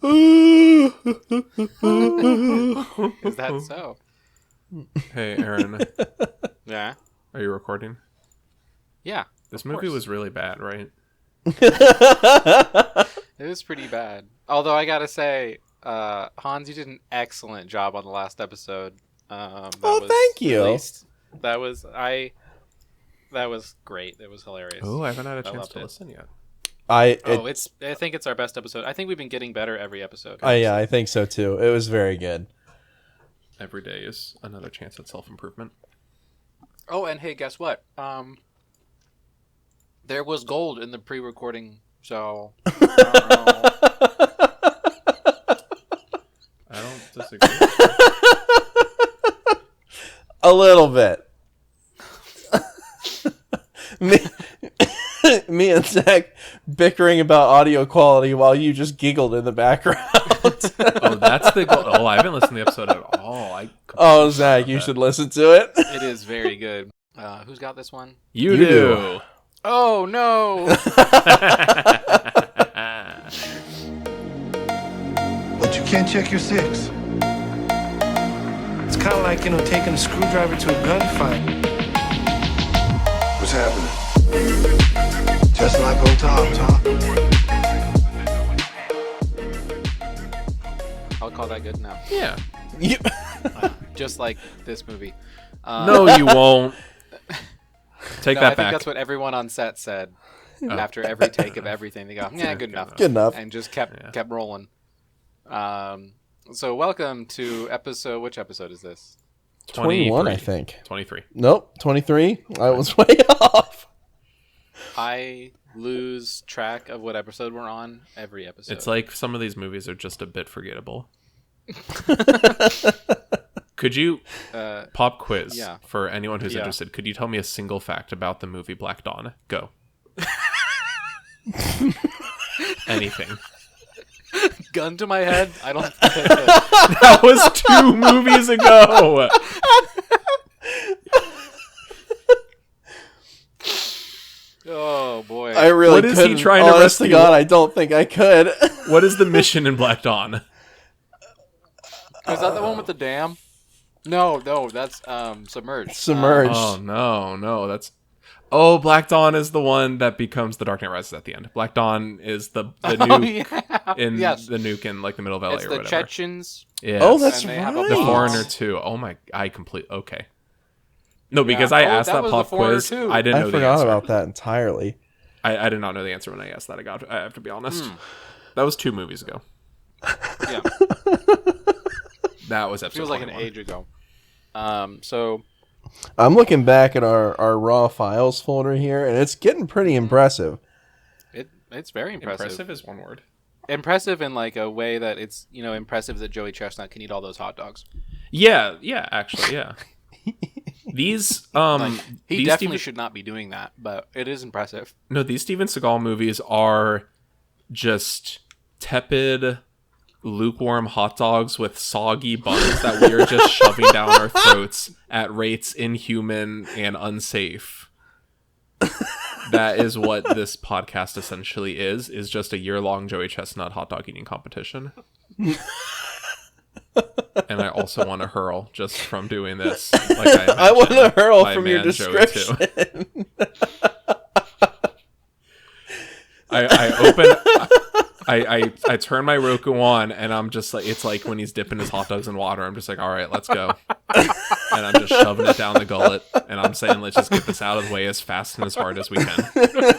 Is that so? Hey, Aaron. Yeah. Are you recording? Yeah. This movie was really bad, right? It was pretty bad. Although I gotta say, Hans, you did an excellent job on the last episode. Thank you. Released. That was great. It was hilarious. Oh, I haven't had a chance loved to it. listen yet. I think it's our best episode. I think we've been getting better every episode. Yeah, I think so too. It was very good. Every day is another chance at self-improvement. Oh, and hey, guess what? There was gold in the pre-recording, so I don't disagree. A little bit. Me and Zach bickering about audio quality while you just giggled in the background. Oh, that's the goal. Oh, I haven't listened to the episode at all. Zach, you should listen to it. it is very good. Who's got this one? You do. Oh no! But you can't check your six. It's kind of like, taking a screwdriver to a gunfight. What's happening? Just like on top. I'll call that good now. Yeah. Just like this movie. No, you won't. Take that I think back. that's what everyone on set said after every take of everything. They go, "Yeah, good enough." Good enough. And just kept rolling. So welcome to episode. Which episode is this? 21, I think. 23. Nope, 23. I was way off. I lose track of what episode we're on every episode. It's like some of these movies are just a bit forgettable. Could you pop quiz for anyone who's interested? Could you tell me a single fact about the movie Black Dawn? Go. Anything. Gun to my head. I don't. That was 2 movies ago. Oh boy. I really What is he couldn't. trying to Honest to rescue? God, I don't think I could. What is the mission in Black Dawn? Is that the one with the dam? No, that's submerged. Submerged. Oh no, that's. Oh, Black Dawn is the one that becomes The Dark Knight Rises at the end. Black Dawn is the nuke in the nuke in like the middle of LA it's or the whatever. Chechens. Yes. Oh, that's And they have a right. The box. Foreigner too. Oh my! Okay. No, because I asked that that was pop The Foreigner quiz. too. I didn't I know the forgot answer. about that entirely. I did not know the answer when I asked that. I have to be honest. That was 2 movies ago. Yeah. That was episode. Feels like an 21. age ago. So I'm looking back at our raw files folder here, and it's getting pretty impressive. it's very impressive. Impressive is one word. Impressive in like a way that it's impressive that Joey Chestnut can eat all those hot dogs. Yeah, actually, yeah. These He these definitely should not be doing that, but it is impressive. No, these Steven Seagal movies are just tepid, lukewarm hot dogs with soggy buns that we are just shoving down our throats at rates inhuman and unsafe. That is what this podcast essentially is just a year-long Joey Chestnut hot dog eating competition. And I also want to hurl just from doing this. Like I want to hurl my from your man Joey, too. description. I turn my Roku on and I'm just like, it's like when he's dipping his hot dogs in water. I'm just like, all right, let's go. And I'm just shoving it down the gullet and I'm saying, let's just get this out of the way as fast and as hard as we can.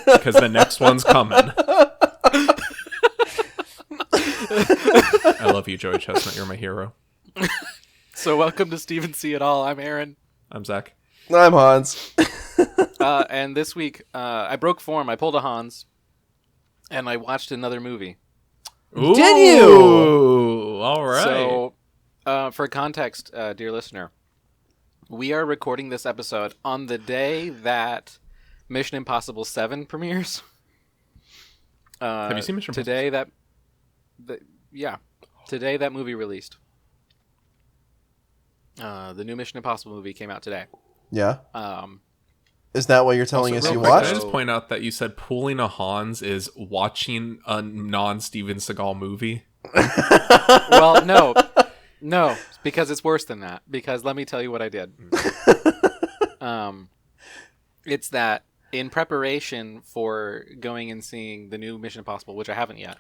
Because the next one's coming. I love you, Joey Chestnut. You're my hero. So welcome to Steven See It All. I'm Aaron. I'm Zach. I'm Hans. And this week, I broke form. I pulled a Hans. And I watched another movie. Ooh, Did you? All right. So, for context, dear listener, we are recording this episode on the day that Mission Impossible 7 premieres. Have you seen Mission Impossible? Today today that movie released. The new Mission Impossible movie came out today. Yeah. Is that what you're telling us real you quick, watched? Can I just point out that you said pulling a Hans is watching a non-Steven Seagal movie? Well, no, because it's worse than that. Because let me tell you what I did. It's that in preparation for going and seeing the new Mission Impossible, which I haven't yet,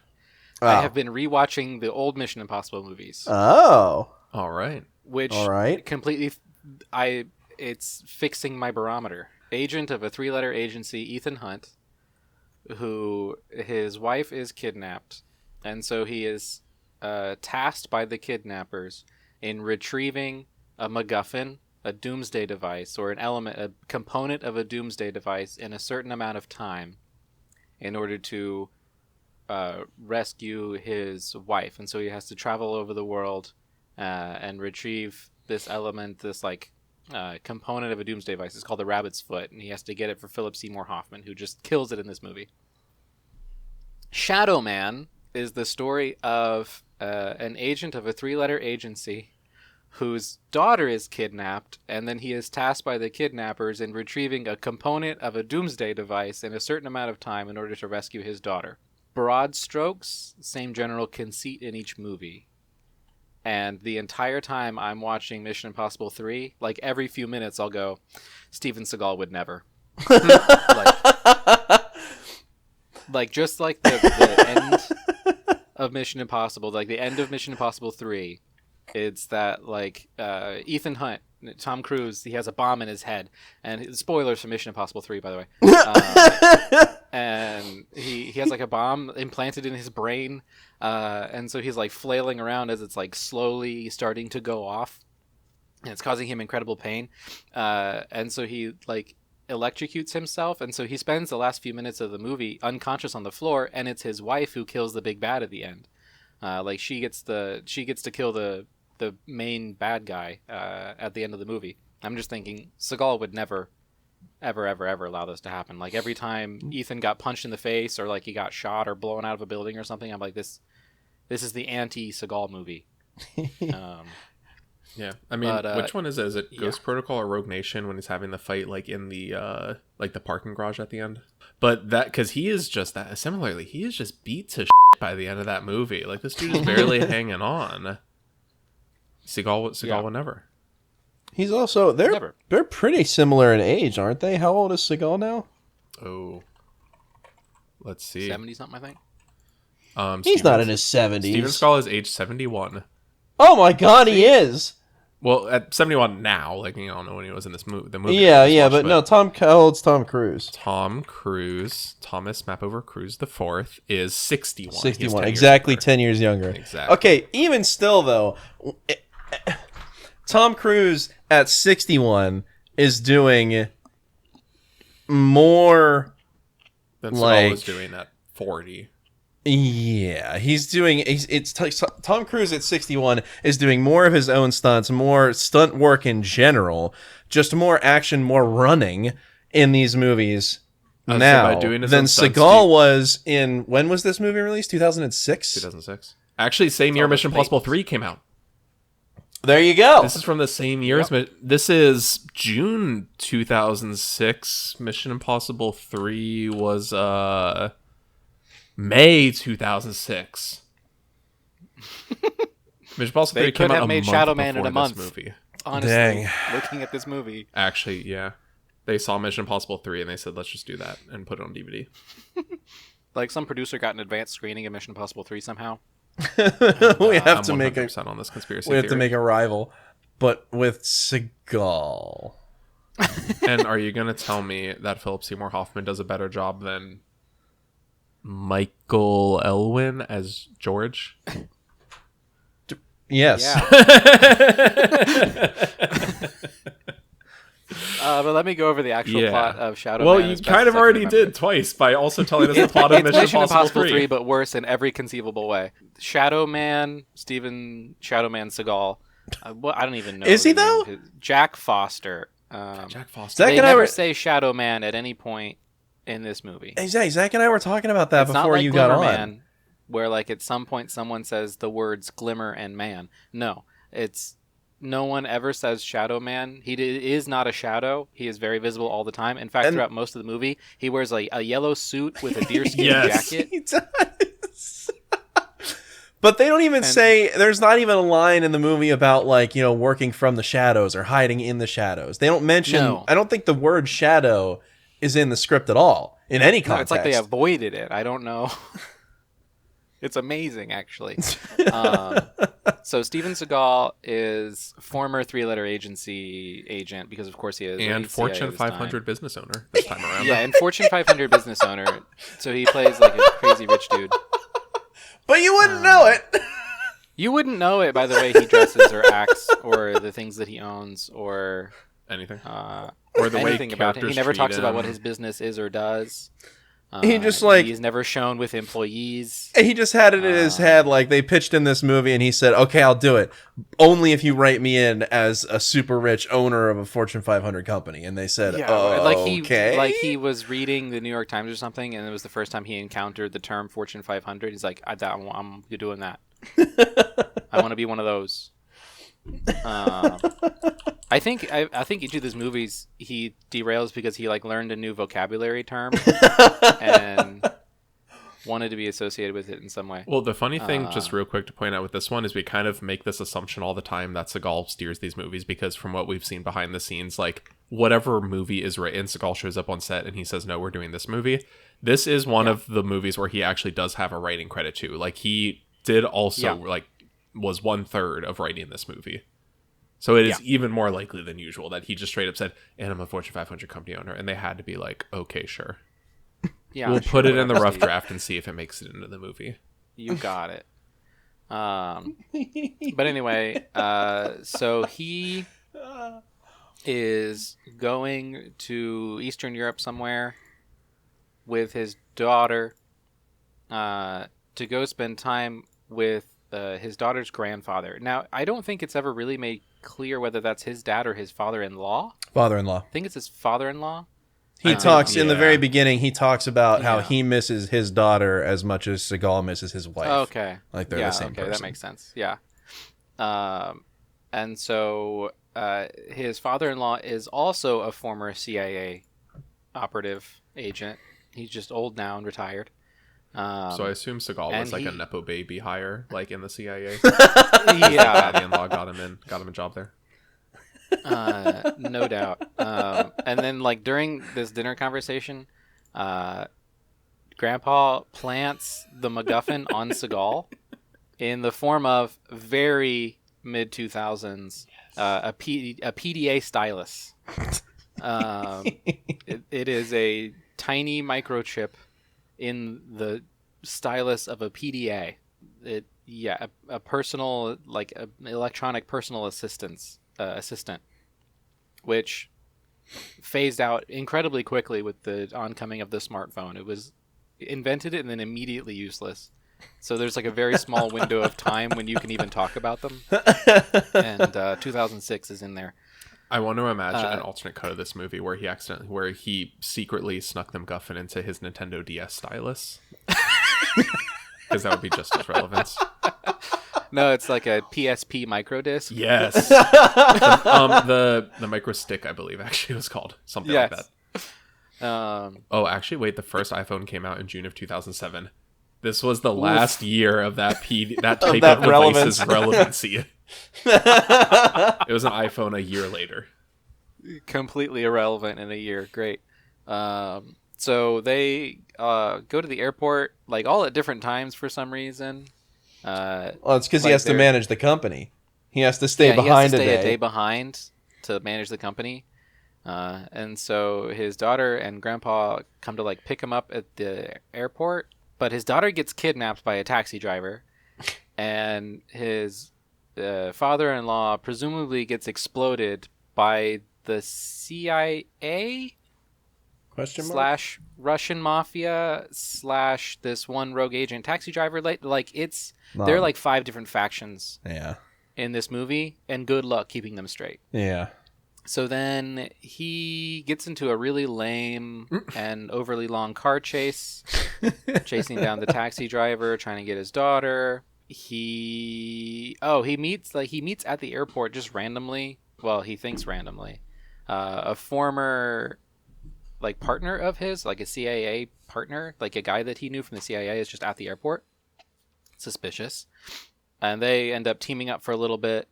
I have been rewatching the old Mission Impossible movies. Oh. All right. Which completely, it's fixing my barometer. Agent of a 3-letter agency, Ethan Hunt, who his wife is kidnapped, and so he is tasked by the kidnappers in retrieving a MacGuffin, a doomsday device, or a component of a doomsday device in a certain amount of time in order to rescue his wife. And so he has to travel over the world and retrieve this element, this component of a doomsday device. It's called the Rabbit's Foot, and he has to get it for Philip Seymour Hoffman, who just kills it in this movie. Shadow Man is the story of an agent of a 3-letter agency whose daughter is kidnapped, and then he is tasked by the kidnappers in retrieving a component of a doomsday device in a certain amount of time in order to rescue his daughter. Broad strokes, same general conceit in each movie. And the entire time I'm watching Mission Impossible 3, every few minutes I'll go, Steven Seagal would never. Just like the end of Mission Impossible, the end of Mission Impossible 3, it's that Ethan Hunt, Tom Cruise, he has a bomb in his head, and spoilers for Mission Impossible 3, by the way. And he has a bomb implanted in his brain, and so he's flailing around as it's slowly starting to go off, and it's causing him incredible pain. And so he electrocutes himself, and so he spends the last few minutes of the movie unconscious on the floor, and it's his wife who kills the big bad at the end. She gets to kill the main bad guy at the end of the movie. I'm just thinking Seagal would never ever allow this to happen. Every time Ethan got punched in the face, or he got shot or blown out of a building or something, I'm like, this is the anti-Seagal movie. Yeah, I mean, which one is it? Is it Ghost Protocol or Rogue Nation when he's having the fight in the the parking garage at the end? But that, because he is just that. Similarly, he is just beat to shit by the end of that movie. This dude is barely hanging on. Seagal would never. He's also they're pretty similar in age, aren't they? How old is Seagal now? Oh, let's see. 70 something, I think. He's not in his 70s. Steven Seagal is age 71. Oh my god, he is. Well, at 71 now, I don't know when he was in the movie. Yeah, but no, how old's Tom Cruise? Tom Cruise, Thomas Mapover Cruise the Fourth, is 61. 61, exactly 10 years younger. Exactly. Okay, even still though, Tom Cruise at 61 is doing more than Seagal was doing at 40. Yeah, Tom Cruise at 61 is doing more of his own stunts, more stunt work in general, just more action, more running in these movies now than Seagal was in. When was this movie released? 2006? 2006. Actually, same year Mission Impossible 3 came out. There you go. This is from the same year. Yep. This is June 2006. Mission Impossible 3 was May 2006. Mission Impossible 3 came out a month Shadow Man in a month. Movie. Honestly, dang. Looking at this movie. Actually, yeah. They saw Mission Impossible 3 and they said, let's just do that and put it on DVD. Some producer got an advanced screening of Mission Impossible 3 somehow. We have to I'm make on this conspiracy We have theory. to make a rival, but with Seagal. And are you going to tell me that Philip Seymour Hoffman does a better job than Michael Elwyn as George? Yes. Yeah. But let me go over the actual plot of Shadow Man. Well, you kind of already did twice by also telling us the plot of Mission Impossible 3. But worse in every conceivable way. Shadow Man, Shadow Man Seagal. I don't even know. Is he though? Jack Foster. Jack Foster. They never say Shadow Man at any point in this movie. Exactly. Zach and I were talking about that it's before not like you Glimmer got on. Man, where at some point someone says the words Glimmer and Man. No, no one ever says Shadow Man. He is not a shadow. He is very visible all the time. In fact, throughout most of the movie, he wears a yellow suit with a deerskin jacket. He does. But they don't even say, there's not even a line in the movie about, like, working from the shadows or hiding in the shadows. They don't mention, No. I don't think the word shadow is in the script at all, in any No, context. it's like they avoided it. I don't know. It's amazing, actually. So Steven Seagal is former three-letter agency agent, because of course he is. And Fortune 500 business owner this time around. Yeah, and Fortune 500 business owner. So he plays like a crazy rich dude. But you wouldn't know it. You wouldn't know it by the way he dresses or acts or the things that he owns or anything. Or the anything way about him. He never characters talks treat about him. what his business is or does. He just like he's never shown with employees. he just had it in his head, like they pitched in this movie and he said, okay, I'll do it only if you write me in as a super rich owner of a Fortune 500 company. And they said, okay. Like he was reading the New York Times or something, and it was the first time he encountered the term Fortune 500. He's like, I'm doing that. I want to be one of those. I think each of these movies he derails because he like learned a new vocabulary term and wanted to be associated with it in some way. Well, the funny thing, just real quick to point out with this one, is we kind of make this assumption all the time that Seagal steers these movies, because from what we've seen behind the scenes, like whatever movie is written, Seagal shows up on set and he says, no, we're doing this movie. This is one of the movies where he actually does have a writing credit to. Like he did also like was 1/3 of writing this movie. So it is even more likely than usual that he just straight up said, and I'm a Fortune 500 company owner. And they had to be like, okay, sure. Yeah, we'll put it in the rough draft and see if it makes it into the movie. You got it. But anyway, so he is going to Eastern Europe somewhere with his daughter to go spend time with his daughter's grandfather. Now, I don't think it's ever really made clear whether that's his dad or his father-in-law. Father-in-law. I think it's his father-in-law. He talks in the very beginning. He talks about how he misses his daughter as much as Seagal misses his wife. Okay, like they're the same person. That makes sense. Yeah, and so his father-in-law is also a former CIA operative agent. He's just old now and retired. So I assume Seagal was like a nepo baby hire, like in the CIA. Yeah, daddy-in-law got him a job there. No doubt. And then like during this dinner conversation, Grandpa plants the MacGuffin on Seagal in the form of very mid 2000s a PDA stylus. It is a tiny microchip in the stylus of a PDA. A personal, like an electronic personal assistant, which phased out incredibly quickly with the oncoming of the smartphone. It was invented and then immediately useless. So there's like a very small window of time when you can even talk about them. And 2006 is in there. I want to imagine an alternate cut of this movie where he secretly snuck them Guffin into his Nintendo DS stylus. Because that would be just as relevant. No, it's like a PSP micro disc. Yes. the micro stick, I believe, actually was called something like that. Actually, wait. The first iPhone came out in June of 2007. This was the last year of that type of device's relevancy. It was an iPhone a year later. Completely irrelevant in a year. Great. So they go to the airport, like all at different times for some reason. Well, it's because he has to manage the company. He has to stay behind he has to stay a day behind to manage the company. And so his daughter and grandpa come to like pick him up at the airport, but his daughter gets kidnapped by a taxi driver, and his father-in-law presumably gets exploded by the CIA / Russian mafia / this one rogue agent taxi driver. Like there are like 5 different factions in this movie, and good luck keeping them straight. Yeah. So then he gets into a really lame and overly long car chase, chasing down the taxi driver, trying to get his daughter. He meets at the airport just randomly. Well, he thinks randomly, a former like partner of his, like a CIA partner, like a guy that he knew from the CIA, is just at the airport. suspicious. And they end up teaming up for a little bit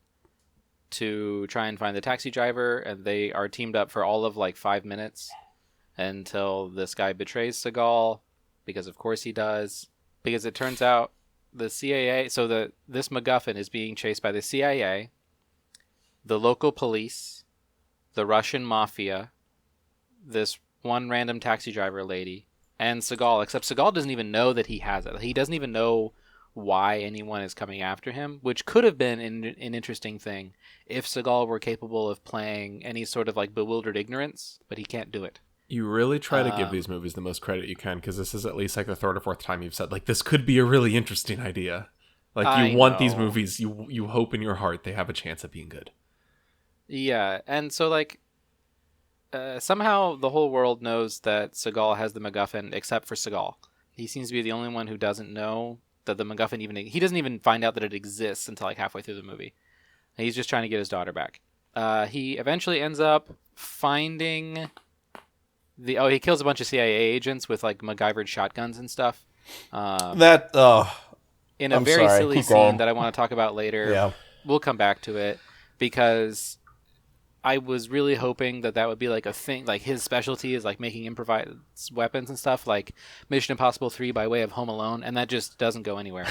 to try and find the taxi driver, and they are teamed up for all of like 5 minutes until this guy betrays Seagal, because of course he does. Because it turns out the CIA, this MacGuffin is being chased by the CIA, the local police, the Russian mafia, this one random taxi driver lady, and Seagal, except Seagal doesn't even know that he has it. He doesn't even know why anyone is coming after him, which could have been an interesting thing if Seagal were capable of playing any sort of like bewildered ignorance, but he can't do it. You really try to give these movies the most credit you can, because this is at least like the third or fourth time you've said, like, this could be a really interesting idea. Like, you want these movies, you hope in your heart they have a chance at being good. Yeah, and so like somehow the whole world knows that Seagal has the MacGuffin, except for Seagal. He seems to be the only one who doesn't know that the MacGuffin he doesn't even find out that it exists until like halfway through the movie. He's just trying to get his daughter back. He eventually ends up finding he kills a bunch of CIA agents with like MacGyvered shotguns and stuff. In a very silly scene that I want to talk about later. Yeah. We'll come back to it, because I was really hoping that would be like a thing. Like his specialty is like making improvised weapons and stuff, like Mission Impossible 3 by way of Home Alone, and that just doesn't go anywhere.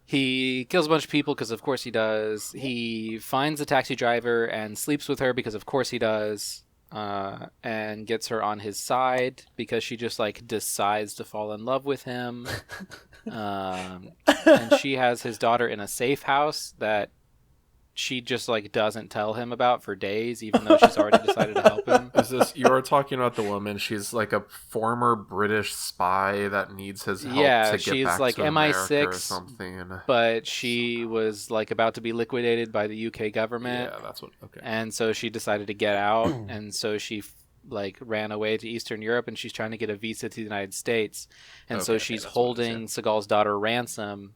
He kills a bunch of people because of course he does. He finds a taxi driver and sleeps with her because of course he does. And gets her on his side because she just like decides to fall in love with him. And she has his daughter in a safe house that she just like doesn't tell him about for days, even though she's already decided to help him. Is this, you're talking about the woman? She's like a former British spy that needs his help to get back like to America MI6 or something. But she was like about to be liquidated by the UK government. Yeah, that's what. Okay. And so she decided to get out, and so she like ran away to Eastern Europe, and she's trying to get a visa to the United States, and so she's holding Seagal's daughter ransom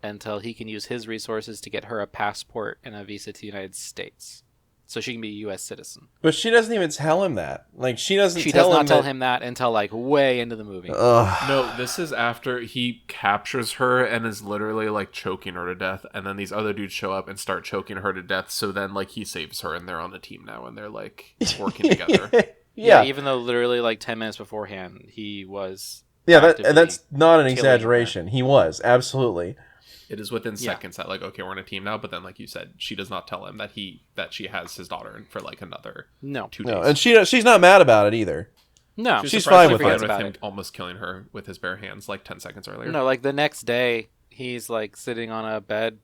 until he can use his resources to get her a passport and a visa to the United States, so she can be a U.S. citizen. But she doesn't even tell him that. Like, she does not tell him that until like way into the movie. No, this is after he captures her and is literally like choking her to death, and then these other dudes show up and start choking her to death. So then like he saves her, and they're on the team now, and they're like working together. Yeah, even though literally like 10 minutes beforehand he was. Yeah, that's not an exaggeration. He was, absolutely. It is within seconds that like, okay, we're on a team now, but then like you said, she does not tell him that she has his daughter for like another 2 days. No, and she's not mad about it either. No, she's fine with him almost killing her with his bare hands like 10 seconds earlier. No, like the next day he's like sitting on a bed,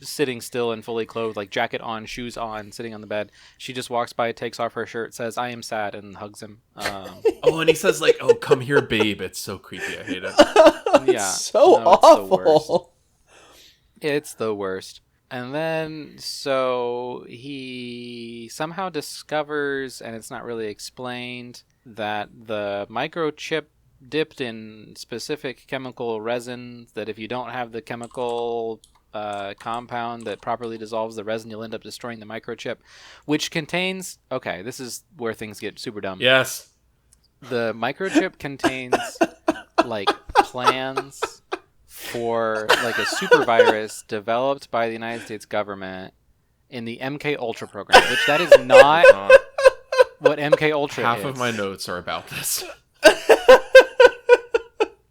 sitting still and fully clothed, like jacket on, shoes on, sitting on the bed. She just walks by, takes off her shirt, says "I am sad," and hugs him. Oh, and he says like, "Oh, come here, babe." It's so creepy. I hate it. Awful. It's the worst. And then, so he somehow discovers, and it's not really explained, that the microchip dipped in specific chemical resin, that if you don't have the chemical compound that properly dissolves the resin, you'll end up destroying the microchip, which contains... Okay, this is where things get super dumb. Yes. The microchip contains, like, plans for like a super virus developed by the United States government in the MK Ultra program, which that is not what MK Ultra is. Half of my notes are about this.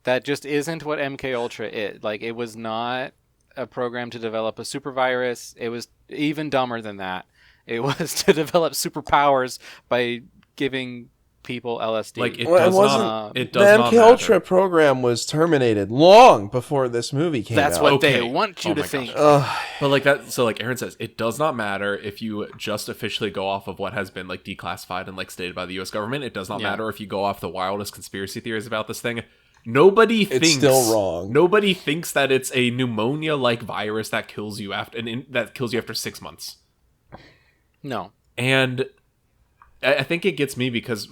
That just isn't what MK Ultra is. Like, it was not a program to develop a super virus. It was even dumber than that. It was to develop superpowers by giving people LSD. Like, it does not. The MK Ultra program was terminated long before this movie came out. That's what they want you to think. But like that, so like Aaron says, it does not matter if you just officially go off of what has been like declassified and like stated by the U.S. government. It does not matter if you go off the wildest conspiracy theories about this thing. Nobody thinks it's still wrong. Nobody thinks that it's a pneumonia-like virus that kills you after 6 months. No. And I think it gets me because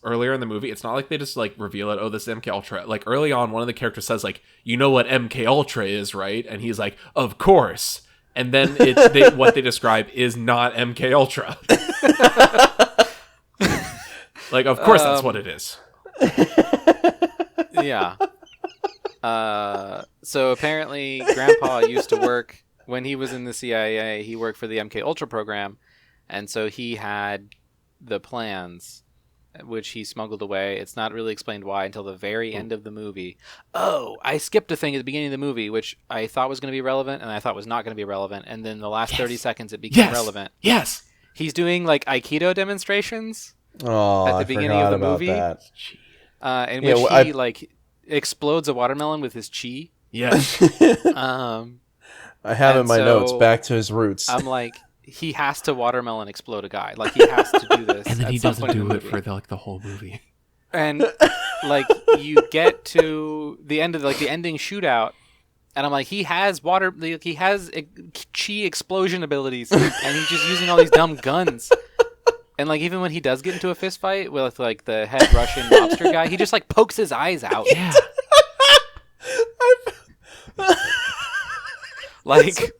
earlier in the movie, it's not like they just like reveal it. Oh, this is MK Ultra. Like early on, one of the characters says like, "You know what MK Ultra is, right?" And he's like, "Of course." And then what they describe is not MK Ultra. Like, of course, that's what it is. Yeah. So apparently, Grandpa used to work when he was in the CIA. He worked for the MK Ultra program, and so he had the plans, which he smuggled away. It's not really explained why until the very end of the movie. Oh, I skipped a thing at the beginning of the movie, which I thought was going to be relevant, and I thought was not going to be relevant. And then the last 30 seconds, it became relevant. Yes. He's doing like Aikido demonstrations at the beginning of the movie, in which he like explodes a watermelon with his chi. Yes. I have in my notes back to his roots. I'm like, he has to watermelon explode a guy. Like he has to do this. And then he doesn't do it for the whole movie. And like you get to the end of the ending shootout, and I'm like, he has chi explosion abilities, and he's just using all these dumb guns. And like even when he does get into a fist fight with like the head Russian mobster guy, he just like pokes his eyes out. Yeah. Like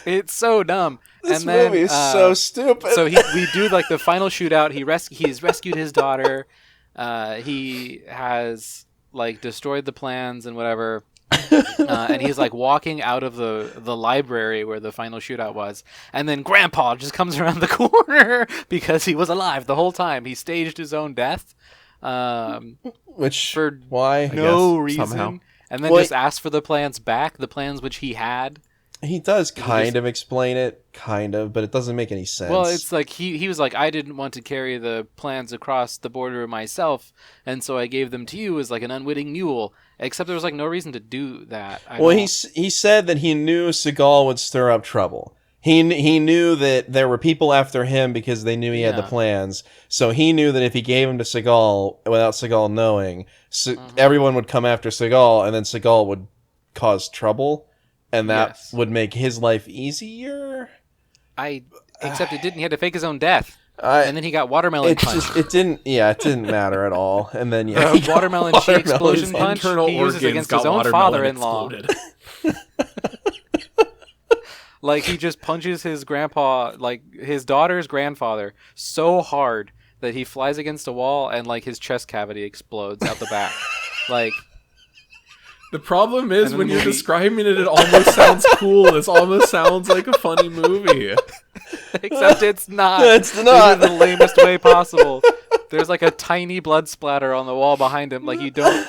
it's so dumb. This and then, movie is so stupid. So we do like the final shootout. He's rescued his daughter. He has like destroyed the plans and whatever. And he's like walking out of the library where the final shootout was, and then Grandpa just comes around the corner because he was alive the whole time. He staged his own death, which for why no reason, somehow. And then just asked for the plans back, the plans which he had. He does kind of explain it, but it doesn't make any sense. Well, it's like he was like, I didn't want to carry the plans across the border myself, and so I gave them to you as like an unwitting mule. Except there was like no reason to do that. He said that he knew Seagal would stir up trouble. He knew that there were people after him because they knew he had the plans. So he knew that if he gave them to Seagal without Seagal knowing, everyone would come after Seagal, and then Seagal would cause trouble. And that would make his life easier. Except it didn't. He had to fake his own death, and then he got watermelon punch. It didn't matter at all. And then watermelon chi explosion punch. He uses against his own father-in-law. Like he just punches his grandpa, like his daughter's grandfather, so hard that he flies against a wall and like his chest cavity explodes out the back. Like. The problem is when you're describing it, it almost sounds cool. This almost sounds like a funny movie. Except it's not. It's not. In the lamest way possible. There's like a tiny blood splatter on the wall behind him. Like you don't.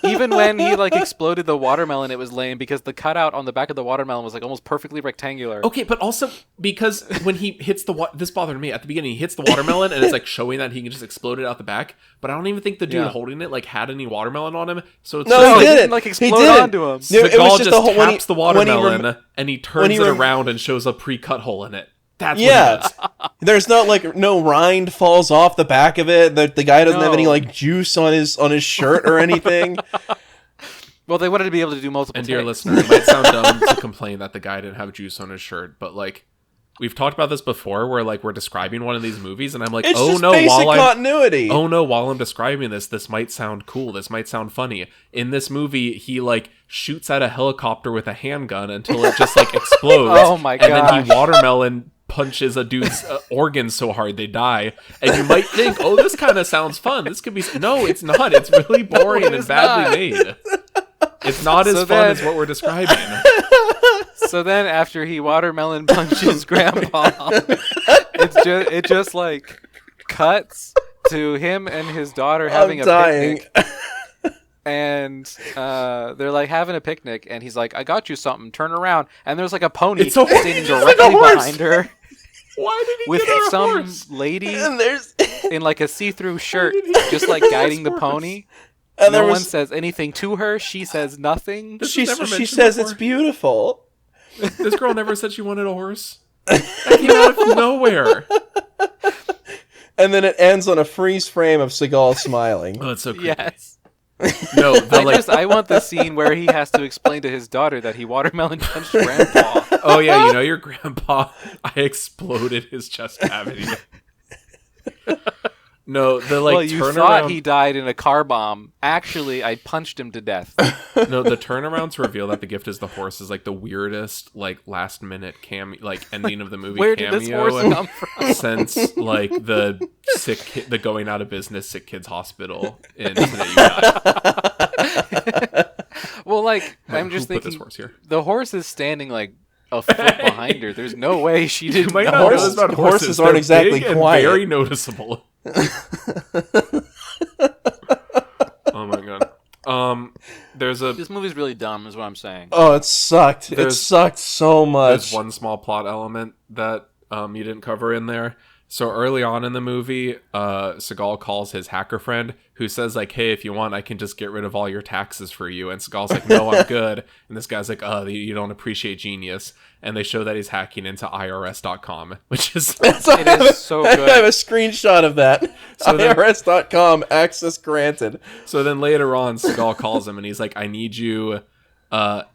Even when he like exploded the watermelon, it was lame because the cutout on the back of the watermelon was like almost perfectly rectangular. Okay, but also because when he hits this bothered me at the beginning. He hits the watermelon and it's like showing that he can just explode it out the back. But I don't even think the dude holding it like had any watermelon on him. So it's he didn't like explode onto him. Seagal just taps the watermelon and he turns it around and shows a pre-cut hole in it. That's what There's no rind falls off the back of it. The guy doesn't have any like juice on his shirt or anything. Well, they wanted to be able to do multiple. And takes. dear listener, it might sound dumb to complain that the guy didn't have juice on his shirt, but like we've talked about this before, where like we're describing one of these movies, and I'm like, it's just basic continuity. While I'm describing this might sound cool. This might sound funny. In this movie, he like shoots at a helicopter with a handgun until it just like explodes. Oh my god! And then he watermelon punches a dude's organs so hard they die, and you might think, oh, this kind of sounds fun. This could be. No, it's not. It's really boring and badly made. It's not as fun as what we're describing. So then after he watermelon punches Grandpa, it just like cuts to him and his daughter having a picnic. And they're like having a picnic, and he's like, I got you something, turn around. And there's like a pony standing directly behind her. Why did he with get her some horse? Lady and in like a see-through shirt, just like guiding the pony. And no one says anything to her. She says nothing. She says it's beautiful. This girl never said she wanted a horse. That came out of nowhere. And then it ends on a freeze frame of Seagal smiling. Oh, it's so creepy. Yes. No, I want the scene where he has to explain to his daughter that he watermelon punched Grandpa. Oh yeah, your grandpa. I exploded his chest cavity. No, you thought he died in a car bomb. Actually, I punched him to death. No, the turnaround to reveal that the gift is the horse is like the weirdest, like last minute ending of the movie. Where cameo did this horse come from? Since like the the going out of business sick kids hospital in Today You Die. Well, like, Like, I'm just who put this thinking, horse here? the horse is standing like a foot behind her. There's no way she didn't might know. not know this about Horses horses. aren't They're exactly big and quiet. very noticeable. Oh my god. There's a This movie's really dumb, is what I'm saying. Oh, it sucked. It There's- sucked so much. There's one small plot element that you didn't cover in there. So early on in the movie, Seagal calls his hacker friend, who says like, "Hey, if you want, I can just get rid of all your taxes for you." And Seagal's like, "No, I'm good." And this guy's like, "Oh, you don't appreciate genius." And they show that he's hacking into IRS.com, which is It is so I good. have a screenshot of that. So then- IRS.com, access granted. So then later on, Seagal calls him and he's like, "I need you,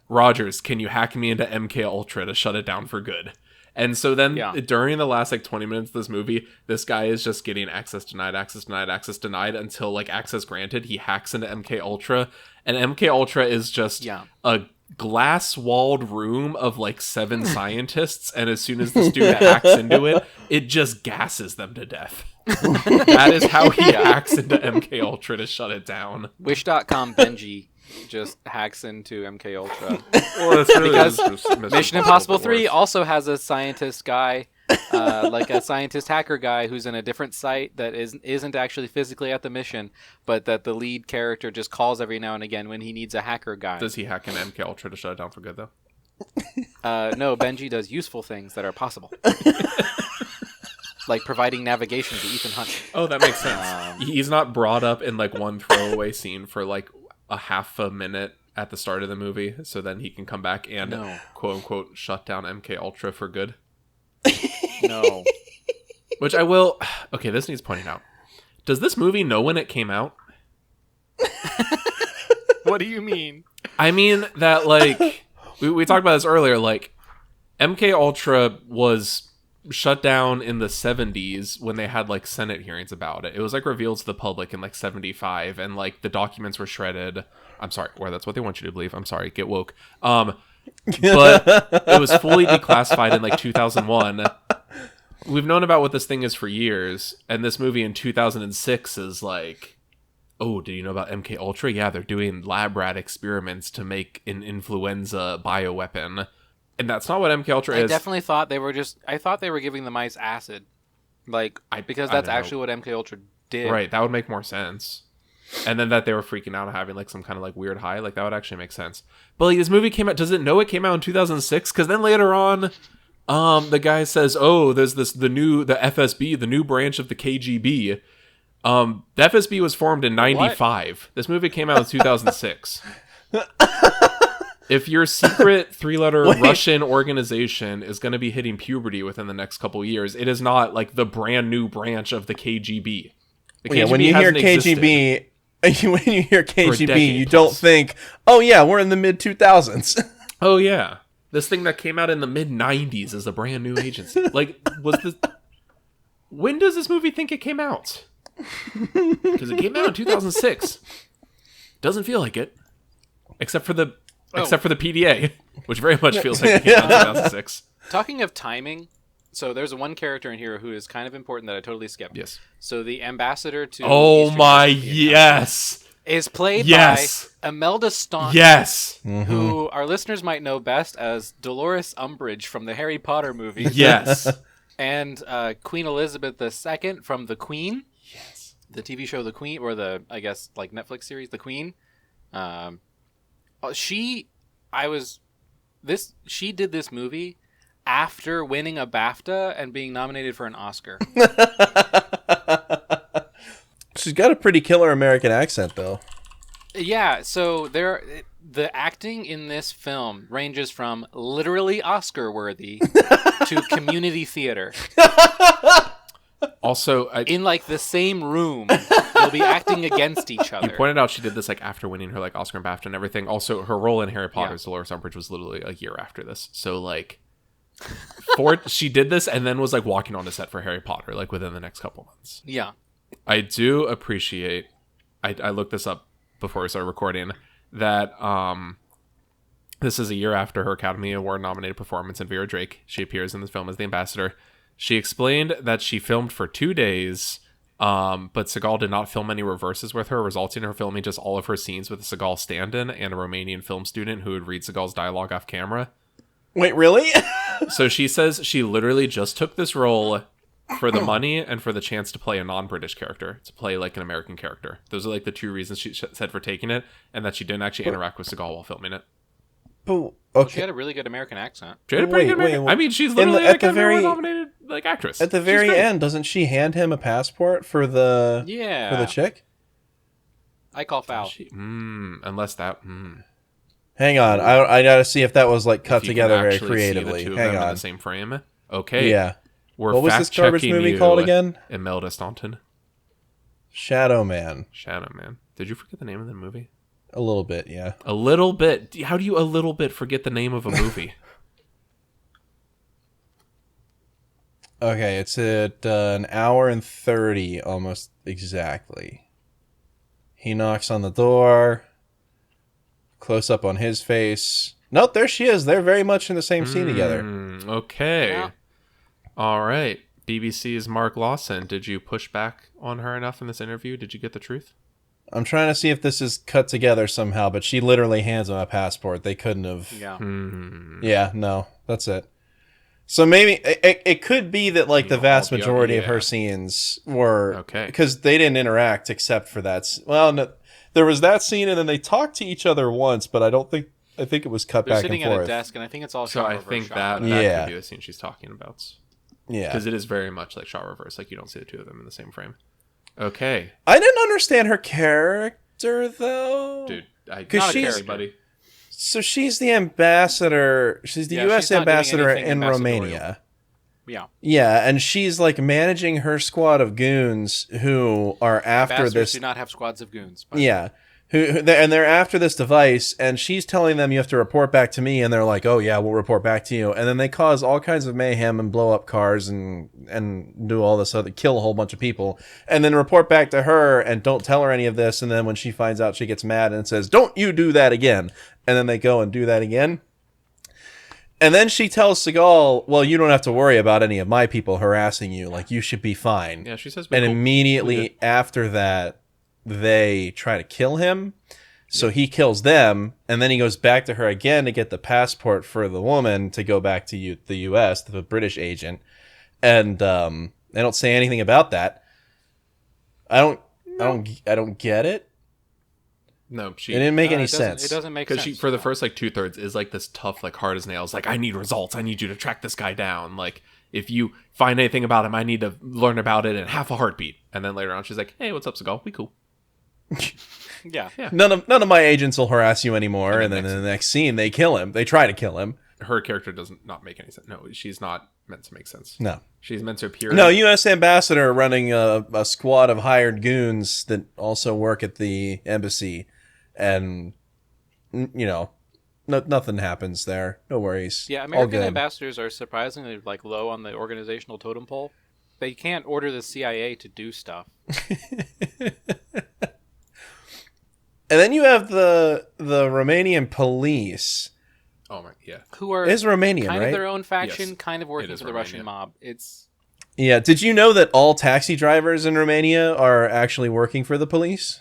Rogers. Can you hack me into MK Ultra to shut it down for good?" And so then during the last like 20 minutes of this movie, this guy is just getting access denied, access denied, access denied until like access granted. He hacks into MK Ultra, and MK Ultra is just a glass-walled room of like 7 scientists, and as soon as this dude hacks into it, it just gasses them to death. That is how he hacks into MK Ultra to shut it down. Wish.com Benji just hacks into MK Ultra. Well, that's really Because just Mission Impossible but 3 worse. also has a scientist guy, like a scientist hacker guy who's in a different site that isn't actually physically at the mission, but that the lead character just calls every now and again when he needs a hacker guy. Does he hack into MK Ultra to shut it down for good though? No, Benji does useful things that are possible. Like providing navigation to Ethan Hunt. Oh, that makes sense. He's not brought up in like one throwaway scene for like a half a minute at the start of the movie, so then he can come back and quote unquote shut down MK Ultra for good. No. Which I will. Okay, this needs pointing out. Does this movie know when it came out? What do you mean? I mean that like we talked about this earlier. Like MK Ultra was shut down in the 70s when they had like Senate hearings about it. It was like revealed to the public in like 75, and like the documents were shredded. I'm sorry, or that's what they want you to believe. I'm sorry, get woke. But it was fully declassified in like 2001. We've known about what this thing is for years, and this movie in 2006 is like, oh, did you know about MK Ultra? Yeah, they're doing lab rat experiments to make an influenza bioweapon. And that's not what MK Ultra is. I definitely thought they were I thought they were giving the mice acid. Like, because that's actually what MK Ultra did. Right, that would make more sense. And then that they were freaking out and having like some kind of like weird high, like that would actually make sense. But like this movie came out, does it know it came out in 2006? Because then later on, the guy says, "Oh, there's the FSB, the new branch of the KGB." The FSB was formed in 95. What? This movie came out in 2006. If your secret 3-letter Russian organization is going to be hitting puberty within the next couple years, it is not like the brand new branch of the KGB. The KGB when you hear KGB, you don't think, "Oh yeah, we're in the mid 2000s." Oh yeah, this thing that came out in the mid 90s is a brand new agency. Like, when does this movie think it came out? Because it came out in 2006. Doesn't feel like it, except for the PDA, which very much feels like it came out in 2006. Talking of timing, so there's one character in here who is kind of important that I totally skipped. Yes. So the ambassador to Oh Eastern my European yes. is played Yes. by Imelda Staunton. Yes. Who our listeners might know best as Dolores Umbridge from the Harry Potter movies. Yes. And Queen Elizabeth II from The Queen. Yes. The TV show The Queen, or the, I guess, like Netflix series The Queen. She did this movie after winning a BAFTA and being nominated for an Oscar. She's got a pretty killer American accent, though. Yeah, so the acting in this film ranges from literally Oscar-worthy to community theater. Also, In like the same room, they'll be acting against each other. you pointed out she did this like after winning her like Oscar and BAFTA and everything. Also, her role in Harry Potter's Dolores Umbridge was literally a year after this. So like, she did this and then was like walking on the set for Harry Potter like within the next couple months. Yeah. I do appreciate. I looked this up before we started recording that this is a year after her Academy Award nominated performance in Vera Drake. She appears in this film as the ambassador. She explained that she filmed for 2 days But Seagal did not film any reverses with her, resulting in her filming just all of her scenes with a Seagal stand-in and a Romanian film student who would read Seagal's dialogue off camera. Wait, really? So she says she literally just took this role for the money and for the chance to play a non-British character, to play like an American character. Those are like the two reasons she said for taking it, and that she didn't actually interact with Seagal while filming it. But, Well, she had a really good American accent. She had a pretty good American. I mean, she's literally like a very nominated like actress. At the very end, doesn't she hand him a passport for the chick? I call foul. Unless that. Hang on, I gotta see if that was like cut If you together can very actually see the creatively. two of Hang them in on. the same frame. Okay. Yeah. We're What was this garbage fact-checking movie you, called again? Imelda Staunton. Shadow Man. Shadow Man. Did you forget the name of the movie? A little bit, yeah. A little bit. How do you a little bit forget the name of a movie? Okay, it's at an hour and 30, almost exactly. He knocks on the door. Close up on his face. Nope, there she is. They're very much in the same scene together. Okay. Yeah. All right. BBC's Mark Lawson. Did you push back on her enough in this interview? Did you get the truth? I'm trying to see if this is cut together somehow, but she literally hands him a passport. They couldn't have... Yeah. Yeah, no, that's it. So maybe it could be that like the vast majority of her scenes were... Okay. Because they didn't interact except for that... Well, no, there was that scene and then they talked to each other once, but I think it was cut They're back and sitting forth. at a desk, and I think it's all So shot I reverse think shot. that Yeah. could be the scene she's talking about. Yeah. Because it is very much like shot reverse. Like you don't see the two of them in the same frame. Okay. I didn't understand her character, though. Dude, Because she's... buddy. So she's the ambassador. She's the Yeah, U.S. she's not doing ambassador anything in ambassadorial. Romania. Yeah. Yeah, and she's like managing her squad of goons who are after Ambassadors this. do not have squads of goons. But Yeah, they're after this device, and she's telling them you have to report back to me, and they're like, "Oh yeah, we'll report back to you." And then they cause all kinds of mayhem and blow up cars and do all this other, kill a whole bunch of people, and then report back to her and don't tell her any of this. And then when she finds out, she gets mad and says, "Don't you do that again!" And then they go and do that again. And then she tells Seagal, "Well, you don't have to worry about any of my people harassing you. Like, you should be fine." Yeah, she says. And cool. immediately after that, they try to kill him. So he kills them, and then he goes back to her again to get the passport for the woman to go back to the U.S., the British agent. And they don't say anything about that. I don't get it. No, It didn't make any it doesn't- sense. It doesn't make Because sense. she, for the first like 2/3, is like this tough, like hard as nails. Like, I need results. I need you to track this guy down. Like, if you find anything about him, I need to learn about it in half a heartbeat. And then later on, she's like, "Hey, what's up, Seagal? We cool." Yeah. None of my agents will harass you anymore. And then in the next scene, they kill him. They try to kill him. Her character does not make any sense. No, she's not meant to make sense. No. She's meant to appear. No, U.S. ambassador running a squad of hired goons that also work at the embassy, and nothing happens there. No worries. Yeah, All American good. ambassadors are surprisingly like low on the organizational totem pole. They can't order the CIA to do stuff. And then you have the Romanian police. Oh my, yeah. Who are It's Romanian, kind right? of their own faction, Yes, kind of it working is for the Russian Romanian. mob. It's Yeah. Did you know that all taxi drivers in Romania are actually working for the police?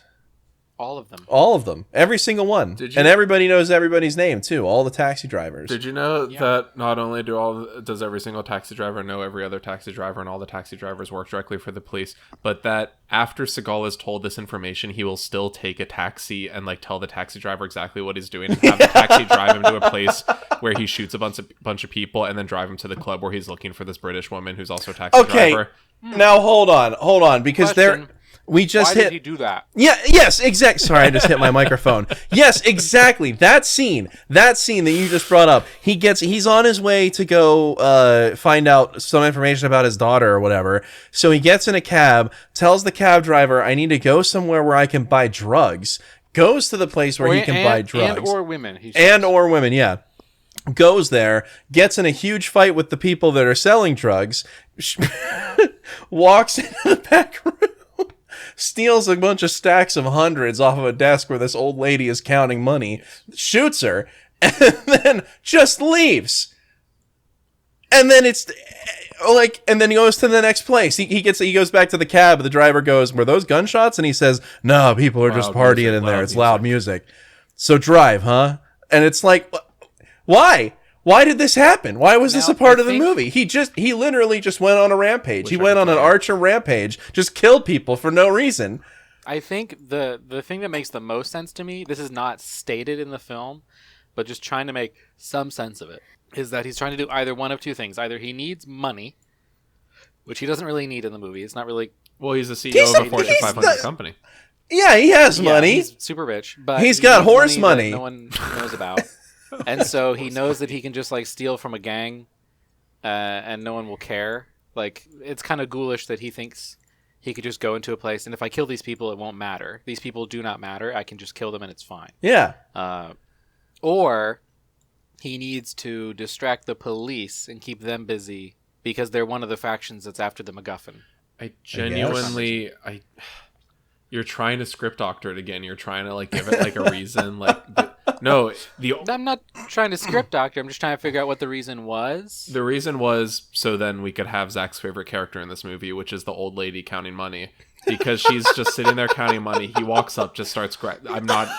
all of them. All of them. Every single one. Did you- And everybody knows everybody's name, too. All the taxi drivers. Did you know Yeah. that not only does every single taxi driver know every other taxi driver, and all the taxi drivers work directly for the police, but that after Seagal is told this information, he will still take a taxi and like tell the taxi driver exactly what he's doing, and have the taxi drive him to a place where he shoots a bunch of people, and then drive him to the club where he's looking for this British woman who's also a taxi driver. Now hold on, because Question. we just Why hit. did he do that? Yeah, yes, exactly. Sorry, I just hit my microphone. Yes, exactly. That scene that you just brought up. He's on his way to go find out some information about his daughter or whatever. So he gets in a cab, tells the cab driver, "I need to go somewhere where I can buy drugs." Goes to the place where he can buy drugs. And or women. Or women, yeah. Goes there, gets in a huge fight with the people that are selling drugs, walks into the back room, steals a bunch of stacks of hundreds off of a desk where this old lady is counting money, shoots her, and then just leaves. And then it's like, and then he goes to the next place. He goes back to the cab. The driver goes, "Were those gunshots?" And he says, "No, people are just partying in there. It's loud music. So drive, huh?" And it's like, why? Why did this happen? Why was this a part of the movie? He literally just went on a rampage. He went on an Archer rampage, just killed people for no reason. I think the thing that makes the most sense to me, this is not stated in the film, but just trying to make some sense of it, is that he's trying to do either one of two things. Either he needs money, which he doesn't really need in the movie. It's not really... Well, he's the CEO of a Fortune 500 company. Yeah, he has money. He's super rich, but he's got horse money no one knows about. And so he knows that he can just like steal from a gang, and no one will care. Like, it's kind of ghoulish that he thinks he could just go into a place, and if I kill these people, it won't matter. These people do not matter. I can just kill them, and it's fine. Yeah. Or he needs to distract the police and keep them busy because they're one of the factions that's after the MacGuffin. You're trying to script doctor it again. You're trying to like give it like a reason. I'm not trying to script doctor. I'm just trying to figure out what the reason was. The reason was so then we could have Zach's favorite character in this movie, which is the old lady counting money, because she's just sitting there counting money. He walks up, just starts. I'm not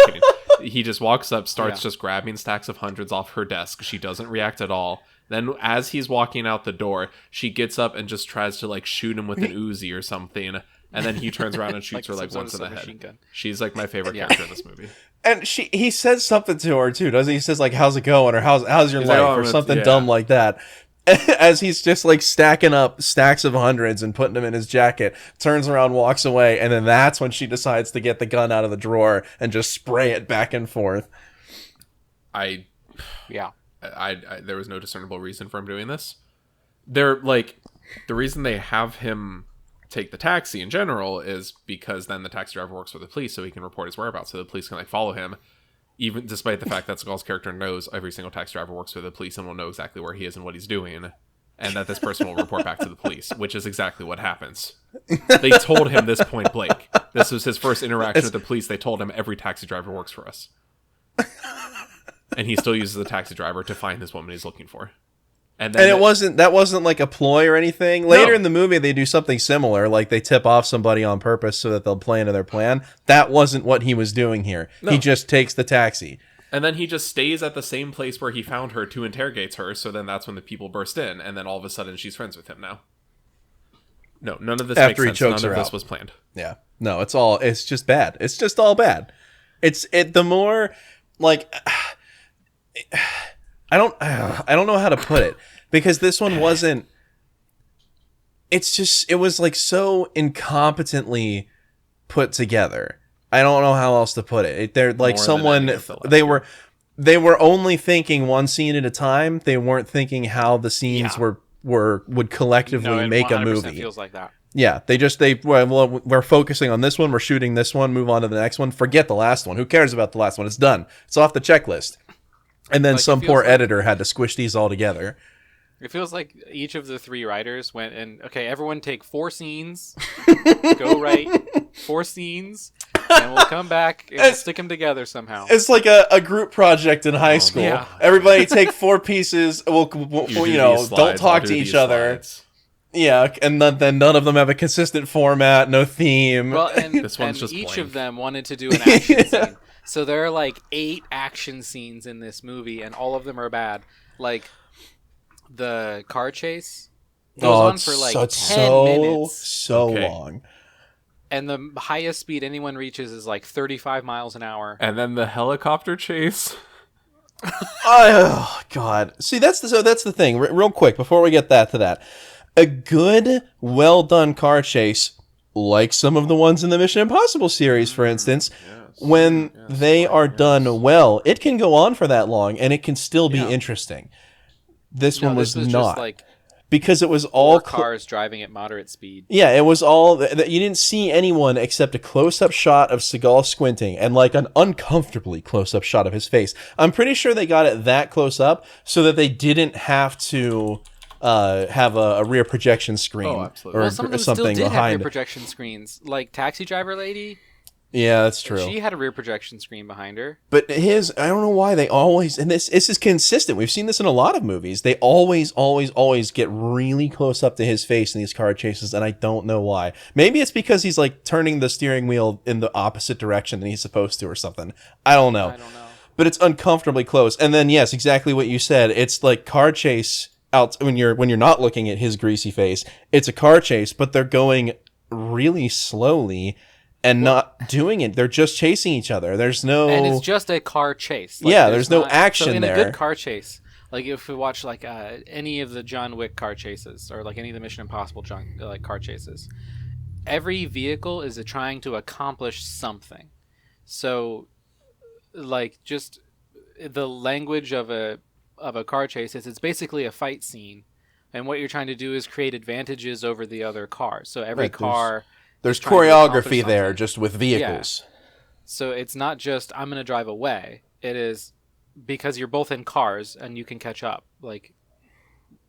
kidding. He just walks up, starts just grabbing stacks of hundreds off her desk. She doesn't react at all. Then as he's walking out the door, she gets up and just tries to like shoot him with an Uzi or something. And then he turns around and shoots her like once in the head. Gun. She's like my favorite character in this movie. And he says something to her too, doesn't he? He says like, "How's it going?" or "How's your life?" or something dumb like that. As he's just like stacking up stacks of hundreds and putting them in his jacket, turns around, walks away, and then that's when she decides to get the gun out of the drawer and just spray it back and forth. There was no discernible reason for him doing this. The reason they have him take the taxi in general is because then the taxi driver works for the police, so he can report his whereabouts, so the police can like follow him, even despite the fact that Seagal's character knows every single taxi driver works for the police and will know exactly where he is and what he's doing, and that this person will report back to the police, which is exactly what happens. They told him this point blank. This was his first interaction with the police. They told him every taxi driver works for us, and he still uses the taxi driver to find this woman he's looking for. And that wasn't like a ploy or anything. Later in the movie, they do something similar, like they tip off somebody on purpose so that they'll play into their plan. That wasn't what he was doing here. No. He just takes the taxi. And then he just stays at the same place where he found her to interrogate her, so then that's when the people burst in, and then all of a sudden she's friends with him now. No, none of this makes sense. None of this was planned. Yeah. No, it's just bad. It's just all bad. The more, like... I don't know how to put it, because this one wasn't, it was like so incompetently put together. I don't know how else to put it. They're like they were only thinking one scene at a time. They weren't thinking how the scenes would collectively make a movie. Feels like that. Yeah, we're focusing on this one, we're shooting this one, move on to the next one, forget the last one. Who cares about the last one? It's done. It's off the checklist. And then some poor editor had to squish these all together. It feels like each of the three writers went and, okay, everyone take 4 scenes, go write 4 scenes, and we'll come back and we'll stick them together somehow. It's like a group project in high school. Yeah. Everybody take 4 pieces. We'll don't talk to each other. Yeah, and then none of them have a consistent format, no theme. Well, and this one's just each of them wanted to do an action scene. So there are like 8 action scenes in this movie, and all of them are bad. Like the car chase goes on for like 10 minutes. So long. And the highest speed anyone reaches is like 35 miles an hour. And then the helicopter chase. Oh God! See, that's the thing. Real quick before we get to that, a good, well done car chase, like some of the ones in the Mission Impossible series, for instance. When they are done well, it can go on for that long, and it can still be interesting. This one was not, just like because it was all cars driving at moderate speed. Yeah, it was all. You didn't see anyone except a close-up shot of Seagal squinting and like an uncomfortably close-up shot of his face. I'm pretty sure they got it that close up so that they didn't have to have a rear projection screen or some of them something still did behind. have rear projection screens, like Taxi Driver Lady. Yeah, that's true. She had a rear projection screen behind her. But I don't know why they always, and this is consistent. We've seen this in a lot of movies. They always get really close up to his face in these car chases, and I don't know why. Maybe it's because he's like turning the steering wheel in the opposite direction than he's supposed to or something. I don't know. But it's uncomfortably close. And then, yes, exactly what you said. It's like car chase out when you're not looking at his greasy face. It's a car chase, but they're going really slowly. And not doing it. They're just chasing each other. There's no... And it's just a car chase. Like, there's no action there. In a good car chase, like if we watch like any of the John Wick car chases or like any of the Mission Impossible car chases, every vehicle is trying to accomplish something. So, like just the language of a car chase is it's basically a fight scene, and what you're trying to do is create advantages over the other cars. So every car... There's choreography there, just with vehicles. Yeah. So it's not just, I'm going to drive away. It is because you're both in cars and you can catch up. Like,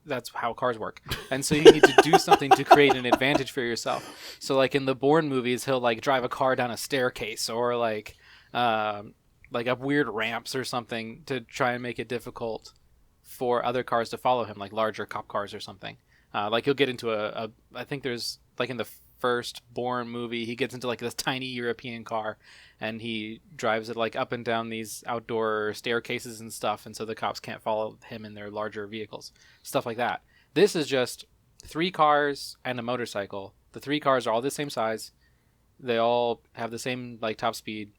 that's how cars work. And so you need to do something to create an advantage for yourself. So, like, in the Bourne movies, he'll, like, drive a car down a staircase or, like up weird ramps or something to try and make it difficult for other cars to follow him, like larger cop cars or something. Like, he'll get into I think there's, like, in the first Bourne movie, he gets into like this tiny European car and he drives it like up and down these outdoor staircases and stuff, and so the cops can't follow him in their larger vehicles, stuff like that. This is just 3 cars and a motorcycle. The 3 cars are all the same size, they all have the same like top speed,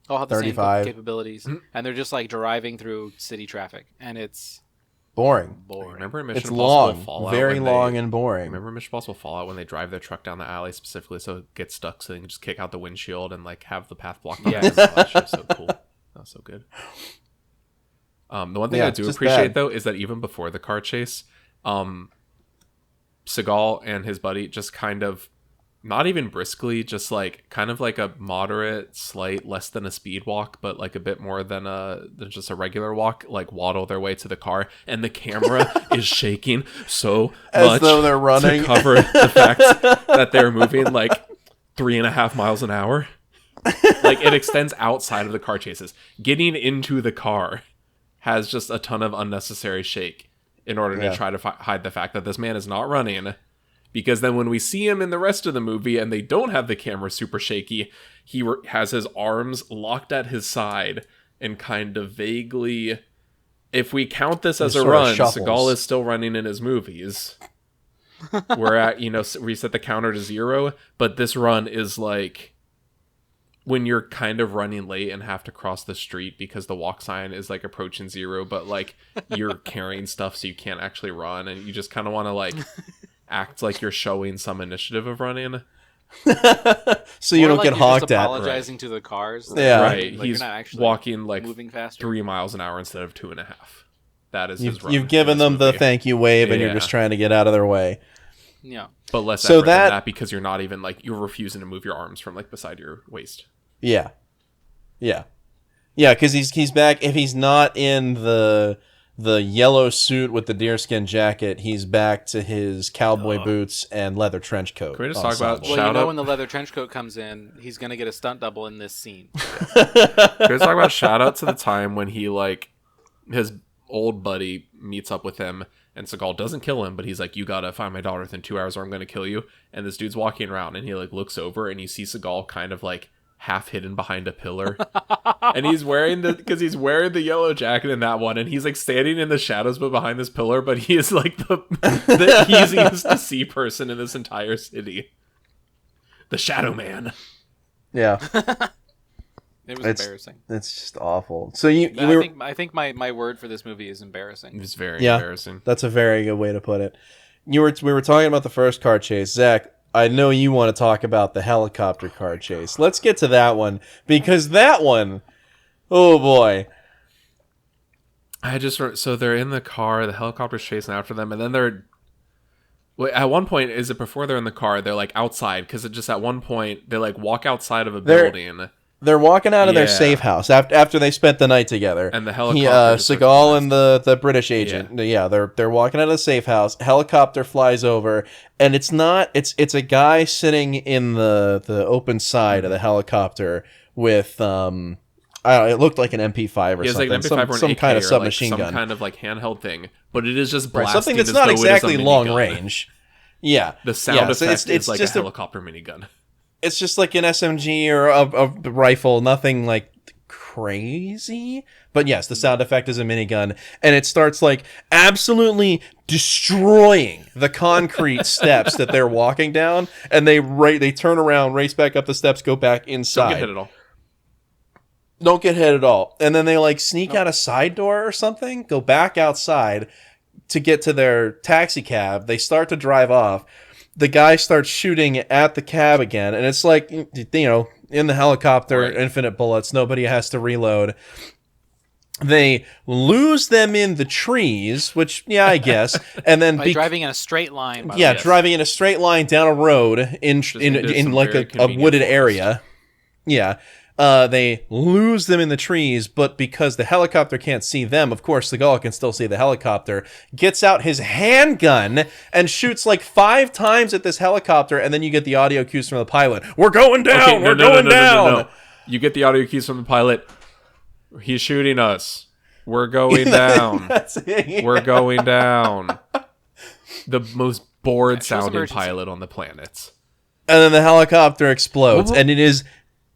all have the 35. same capabilities, and they're just like driving through city traffic, and it's boring. Remember in Mission It's Impossible long, Fallout very long and boring. Remember Mission Impossible Fallout when they drive their truck down the alley specifically so it gets stuck, so they can just kick out the windshield and like have the path blocked? Yeah, that shit's so cool. That was so good. The one thing I do appreciate though is that even before the car chase, Seagal and his buddy just kind of, not even briskly, just like kind of like a moderate, slight, less than a speed walk, but like a bit more than just a regular walk, like waddle their way to the car, and the camera is shaking so as much though they're running to cover the fact that they're moving like 3.5 miles an hour. Like it extends outside of the car chases. Getting into the car has just a ton of unnecessary shake in order to try to hide the fact that this man is not running. Because then when we see him in the rest of the movie and they don't have the camera super shaky, he has his arms locked at his side and kind of vaguely... If we count this as a run, Seagal is still running in his movies. We're at, we set the counter to 0, but this run is like when you're kind of running late and have to cross the street because the walk sign is like approaching 0, but like you're carrying stuff so you can't actually run, and you just kind of want to like... act like you're showing some initiative of running, so you don't like get honked at. Apologizing to the cars. Right. Like He's not actually walking like moving faster. 3 miles an hour instead of 2.5. That is his run. You've given them the thank you wave, and you're just trying to get out of their way. Yeah, but less effort than that because you're not even like you're refusing to move your arms from like beside your waist. Yeah. Because he's back. If he's not in the yellow suit with the deerskin jacket, he's back to his cowboy boots and leather trench coat. Can we just talk about when the leather trench coat comes in, he's going to get a stunt double in this scene. Can we talk about shout out to the time when he like his old buddy meets up with him and Seagal doesn't kill him, but he's like, you gotta find my daughter within 2 hours or I'm going to kill you. And this dude's walking around and he like looks over and you see Seagal kind of like half hidden behind a pillar, and he's wearing the yellow jacket in that one, and he's like standing in the shadows but behind this pillar, but he is like the easiest to see person in this entire city, the Shadow Man. Yeah. It was embarrassing. It's just awful. So I think my word for this movie is embarrassing. It was very embarrassing. That's a very good way to put it. We were talking about the first car chase. Zach, I know you want to talk about the helicopter car chase. Let's get to that one, because that one, oh boy. So they're in the car, the helicopter's chasing after them, and then they're... At one point, is it before they're in the car, they're like outside, because just at one point, they like walk outside of a building, They're walking out of their Yeah. safe house after they spent the night together. And the helicopter just Seagal and the British agent. Yeah, they're walking out of the safe house. Helicopter flies over, and it's a guy sitting in the open side of the helicopter with I don't know, it looked like an MP5 or something. Like an MP5 or an some AK kind of or submachine like gun. some kind of like handheld thing, but it is just Right, blasting something that's as not though it is a exactly long minigun. range. Yeah. The sound effect it's is like just a helicopter minigun. It's just like an SMG or a rifle, nothing like crazy. But yes, the sound effect is a minigun, and it starts like absolutely destroying the concrete steps that they're walking down, and they turn around, race back up the steps, go back inside. Don't get hit at all. Don't get hit at all. And then they like sneak out a side door or something, go back outside to get to their taxi cab. They start to drive off. The guy starts shooting at the cab again, and it's like, you know, in the helicopter, Right. infinite bullets, nobody has to reload. They lose them in the trees, which, yeah, I guess, and then By driving in a straight line. By the way. driving in a straight line down a road in some like very a convenient wooded forest. area. Yeah. They lose them in the trees, but because the helicopter can't see them, of course, Seagal can still see the helicopter, gets out his handgun and shoots like 5 times at this helicopter, and then you get the audio cues from the pilot. We're going down! Okay, We're going down! No. You get the audio cues from the pilot. He's shooting us. We're going down. We're going down. The most bored sounding emergency. pilot on the planet. And then the helicopter explodes, Well, and it is...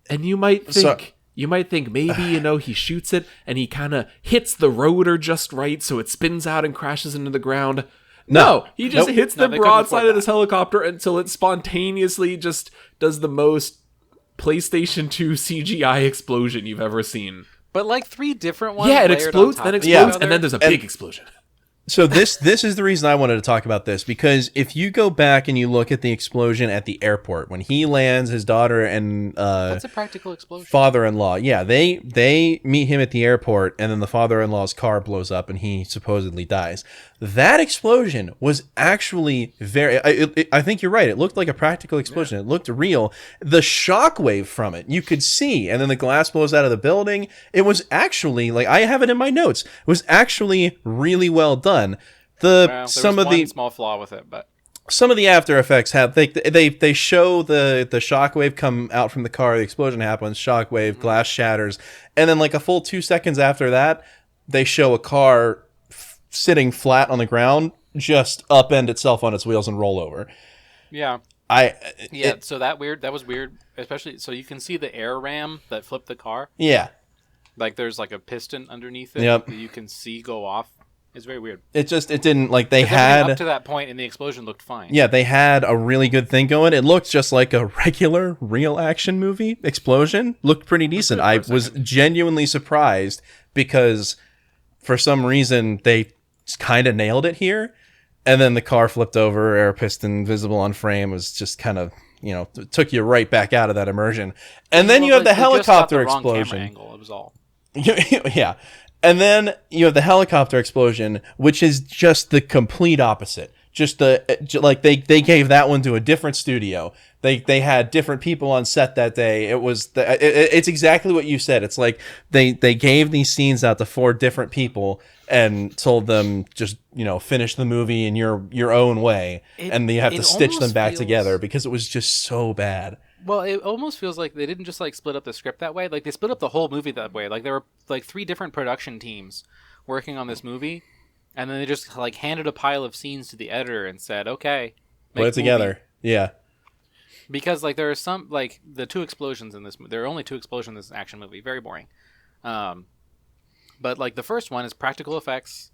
And you might think maybe, you know, he shoots it and he kind of hits the rotor just right so it spins out and crashes into the ground. No, he just hits the they couldn't broadside afford of this helicopter until it spontaneously just does the most PlayStation 2 CGI explosion you've ever seen. But like 3 different ones. Yeah, it layered explodes, on then top of each explodes, other. and then there's a big explosion. So this is the reason I wanted to talk about this, because if you go back and you look at the explosion at the airport when he lands, his daughter and That's a practical explosion. father-in-law, yeah, they meet him at the airport, and then the father-in-law's car blows up and he supposedly dies. That explosion was actually I think you're right. It looked like a practical explosion. It looked real. The shockwave from it, you could see, and then the glass blows out of the building. It was actually, like, I have it in my notes. It was actually really well done. Well, there was one small flaw with it, but Some of the after effects have they show the shockwave come out from the car, the explosion happens, shockwave, glass shatters, and then like a full 2 seconds after that, they show a car sitting flat on the ground, just upend itself on its wheels and roll over. yeah. So that was weird, especially so you can see the air ram that flipped the car. Yeah. Like there's like a piston underneath it Yep. that you can see go off. It's very weird. It didn't, like, they Everything had up to that point in the explosion looked fine. Yeah, they had a really good thing going. It looked just like a regular, real action movie. Explosion looked pretty decent. I was genuinely surprised because for some reason they kind of nailed it here. And then the car flipped over, air piston visible on frame, was just kind of, took you right back out of that immersion. And then you have the helicopter explosion. Angle, it was all. Yeah. And then you have the helicopter explosion, which is just the complete opposite. They gave that one to a different studio. They had different people on set that day. It's exactly what you said. It's like they gave these scenes out to 4 different people and told them just finish the movie in your own way, and you have to stitch them back together because it was just so bad. Well, it almost feels like they didn't just like split up the script that way. Like they split up the whole movie that way. Like there were like 3 different production teams working on this movie, and then they just like handed a pile of scenes to the editor and said, "Okay, put it together." Yeah. Because like there are some like the 2 explosions in this. There are only 2 explosions in this action movie. Very boring. But like the first one is practical effects,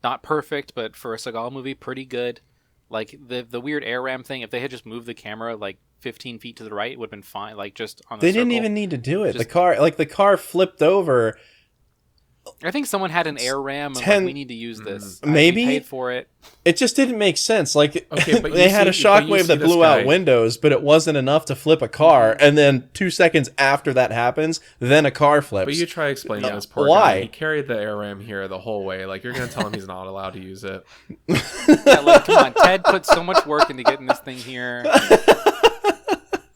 not perfect, but for a Seagal movie, pretty good. Like the weird air ram thing. If they had just moved the camera like 15 feet to the right, it would have been fine. Like just on the They didn't circle. even need to do it. The car flipped over. I think someone had an air ram and like, we need to use this. Maybe we paid for it. It just didn't make sense. Like Okay, but they had a shockwave that blew out windows, but it wasn't enough to flip a car. And then 2 seconds after that happens, then a car flips. But you try explaining this poor Why? guy. He carried the air ram here the whole way. Like, you're going to tell him he's not allowed to use it. Yeah, like come on, Ted put so much work into getting this thing here.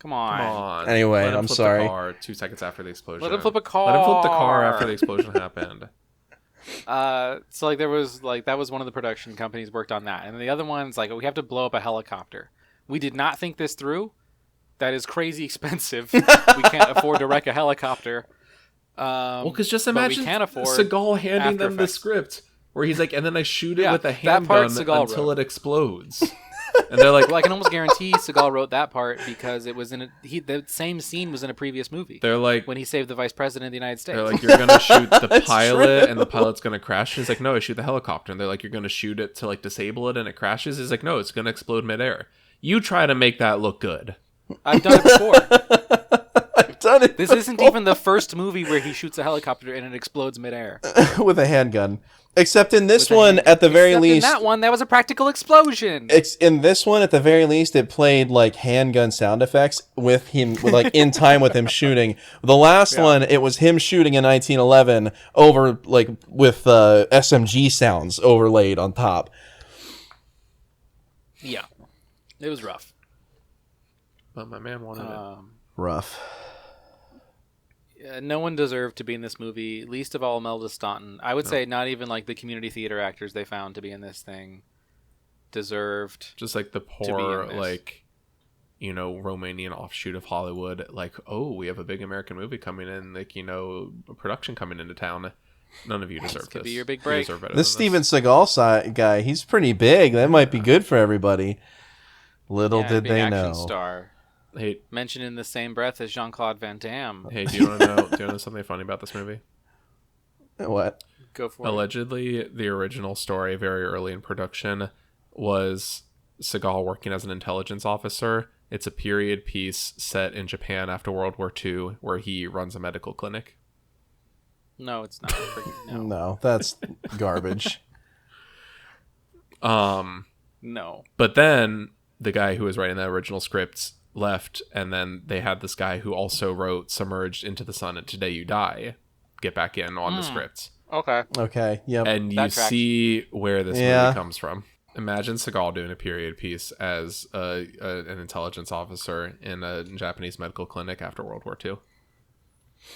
Come on. Come on. Anyway, Let him I'm flip sorry. The car 2 seconds after the explosion. Let him flip a car. Let him flip the car after the explosion happened. So like there was like that was one of the production companies worked on that, and the other one's like we have to blow up a helicopter. We did not think this through. That is crazy expensive. We can't afford to wreck a helicopter. Well, because just but we imagine can't afford Seagal handing After them the Effects. script where he's like, and then I shoot it Yeah, with a that part handgun Seagal until wrote. it explodes. And they're like, Well, I can almost guarantee Seagal wrote that part because it was in the same scene was in a previous movie they're like, when he saved the vice president of the United States. they're like, you're gonna shoot the That's pilot, true. and the pilot's gonna crash. And he's like, no, I shoot the helicopter. And they're like, you're gonna shoot it to like disable it, and it crashes. He's like, no, it's gonna explode midair. You try to make that look good. I've done it before. I've done it. This isn't even the first movie where he shoots a helicopter and it explodes midair. with a handgun. Except in this With a one, hand- at the very Except least, in that one, that was a practical explosion. in this one, at the very least, it played like handgun sound effects with him, like in time with him shooting. The last one, it was him shooting in 1911 over like with SMG sounds overlaid on top. Yeah, it was rough. But my man wanted it. Rough. No one deserved to be in this movie, least of all Imelda Staunton. I would say not even like the community theater actors they found to be in this thing deserved. Just like the be poor, in this. like, you know, Romanian offshoot of Hollywood. Like, oh, we have a big American movie coming in, like, you know, a production coming into town. None of you deserve this. could be your big You break. deserve better This than Steven Seagal guy, he's pretty big. That might be good for everybody. Little Yeah, did big they action know. star. Hey, Mentioned in the same breath as Jean-Claude Van Damme. hey, do you want to know? Do you know something funny about this movie? What? Go for it. Allegedly, the original story, very early in production, was Seagal working as an intelligence officer. It's a period piece set in Japan after World War II, where he runs a medical clinic. No, it's not. No. No, that's garbage. No. But then the guy who was writing the original scripts left, and then they had this guy who also wrote Submerged into the Sun and Today You Die get back in on the scripts. Okay. Okay, yep. And you That tracks. see where this Yeah. movie comes from. Imagine Seagal doing a period piece as an intelligence officer in a Japanese medical clinic after World War II.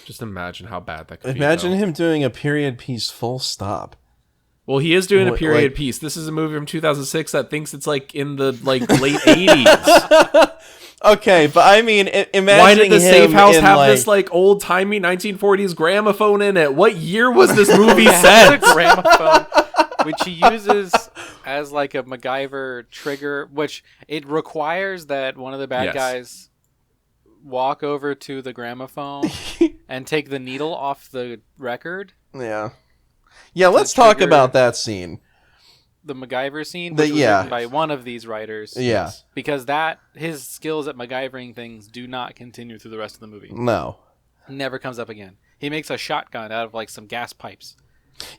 Just imagine how bad that could Imagine be. him doing a period piece full stop. Well, he is doing a Like- period piece. This is a movie from 2006 that thinks it's like in the like late 80s. Okay, but I mean, imagine Why did the safe house in, have like, this like old timey 1940s gramophone in it? What year was this movie Yeah, set? it's a gramophone, which he uses as like a MacGyver trigger, which it requires that one of the bad Yes. guys walk over to the gramophone and take the needle off the record. Yeah. Yeah, let's talk trigger- about that scene. The MacGyver scene, The- which was yeah. written by one of these writers. Yeah. Because his skills at MacGyvering things do not continue through the rest of the movie. No. Never comes up again. He makes a shotgun out of like some gas pipes.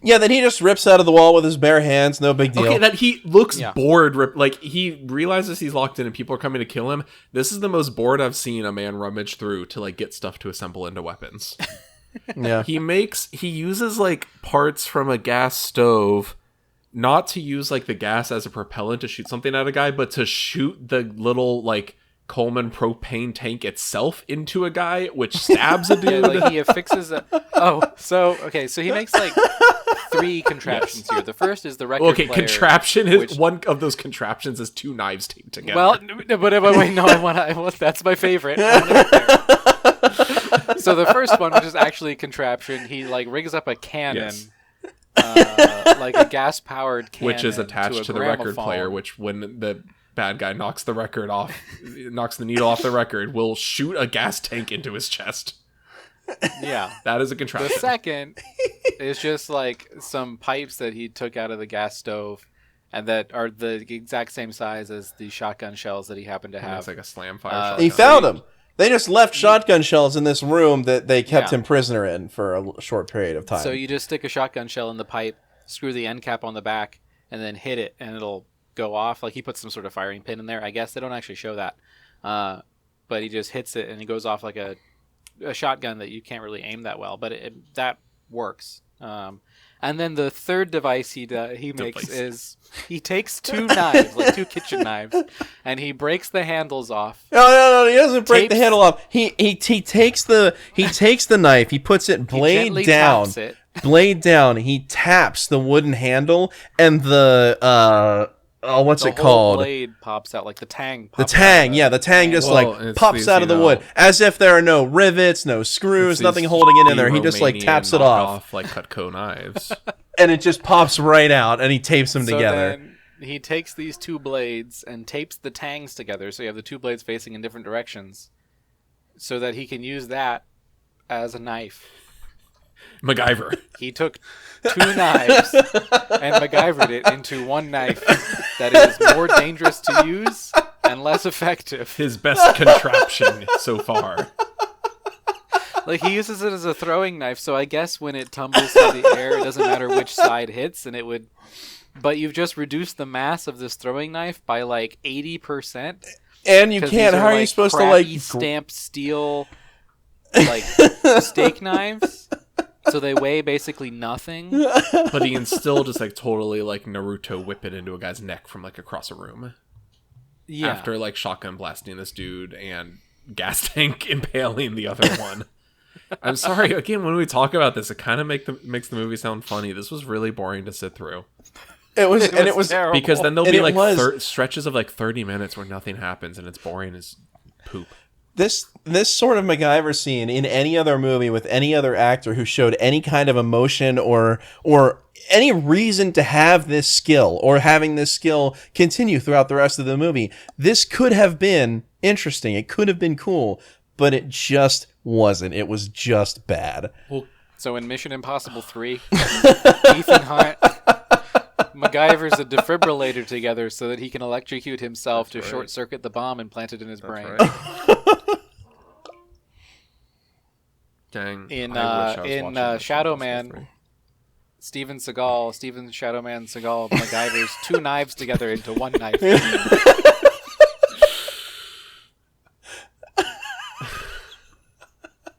Yeah, then he just rips out of the wall with his bare hands. No big deal. Okay, that he looks Yeah. bored. Like he realizes he's locked in and people are coming to kill him. This is the most bored I've seen a man rummage through to like get stuff to assemble into weapons. Yeah. He uses like parts from a gas stove, not to use like the gas as a propellant to shoot something at a guy, but to shoot the little like Coleman propane tank itself into a guy, which stabs a Yeah, dude. like he affixes a. Oh, so he makes like 3 contraptions here. The first is the record Okay, player. contraption is which- one of those contraptions is 2 knives taped together. Well, but wait, no, I want that's my favorite. I wanna get there. So the first one, which is actually a contraption, he like rigs up a cannon, Yes. like a gas-powered cannon, which is attached to the record gramophone. player, which when the bad guy knocks the record off, knocks the needle off the record, will shoot a gas tank into his chest. Yeah. That is a The contraption. second is just like some pipes that he took out of the gas stove, and that are the exact same size as the shotgun shells that he happened to have. It's like a slam fire. He shotgun. found him. They just left shotgun shells in this room that they kept Yeah. him prisoner in for a short period of time. So you just stick a shotgun shell in the pipe, screw the end cap on the back, and then hit it, and it'll go off. Like he puts some sort of firing pin in there. I guess they don't actually show that, but he just hits it, and it goes off like a shotgun that you can't really aim that well, but that works. And then the third device he makes is he takes two knives, like two kitchen knives, and he breaks the handles off. No, he doesn't break the handle off. He takes the knife, he puts it blade down. Blade down, he taps the wooden handle, and the what's it called? The blade pops out, like the tang. The tang just pops out of the wood, as if there are no rivets, no screws, nothing holding it in there. He just like taps it off, like Cutco knives, and it just pops right out, and he tapes them together. Then he takes these two blades and tapes the tangs together, so you have the two blades facing in different directions, so that he can use that as a knife. MacGyver. He took two knives and MacGyvered it into one knife that is more dangerous to use and less effective. His best contraption so far. Like, he uses it as a throwing knife, so I guess when it tumbles through the air, it doesn't matter which side hits, and it would... But you've just reduced the mass of this throwing knife by, like, 80%. And you can't... How are you supposed to, like... stamped steel, like, steak knives? So they weigh basically nothing. But he can still just like totally like Naruto whip it into a guy's neck from like across a room. Yeah. After like shotgun blasting this dude and gas tank impaling the other one. I'm sorry, again, when we talk about this, it kind of makes the movie sound funny. This was really boring to sit through. It was terrible. Because then there'll be like stretches of like 30 minutes where nothing happens and it's boring as poop. This sort of MacGyver scene in any other movie with any other actor who showed any kind of emotion or any reason to have this skill or having this skill continue throughout the rest of the movie, this could have been interesting. It could have been cool, but it just wasn't. It was just bad. Well, so in Mission Impossible 3, Ethan Hunt MacGyver's a defibrillator together so that he can electrocute himself to short circuit the bomb and plant it in his brain. Right. Dang. In Shadow Man, Steven Shadow Man Seagal MacGyver's two knives together into one knife.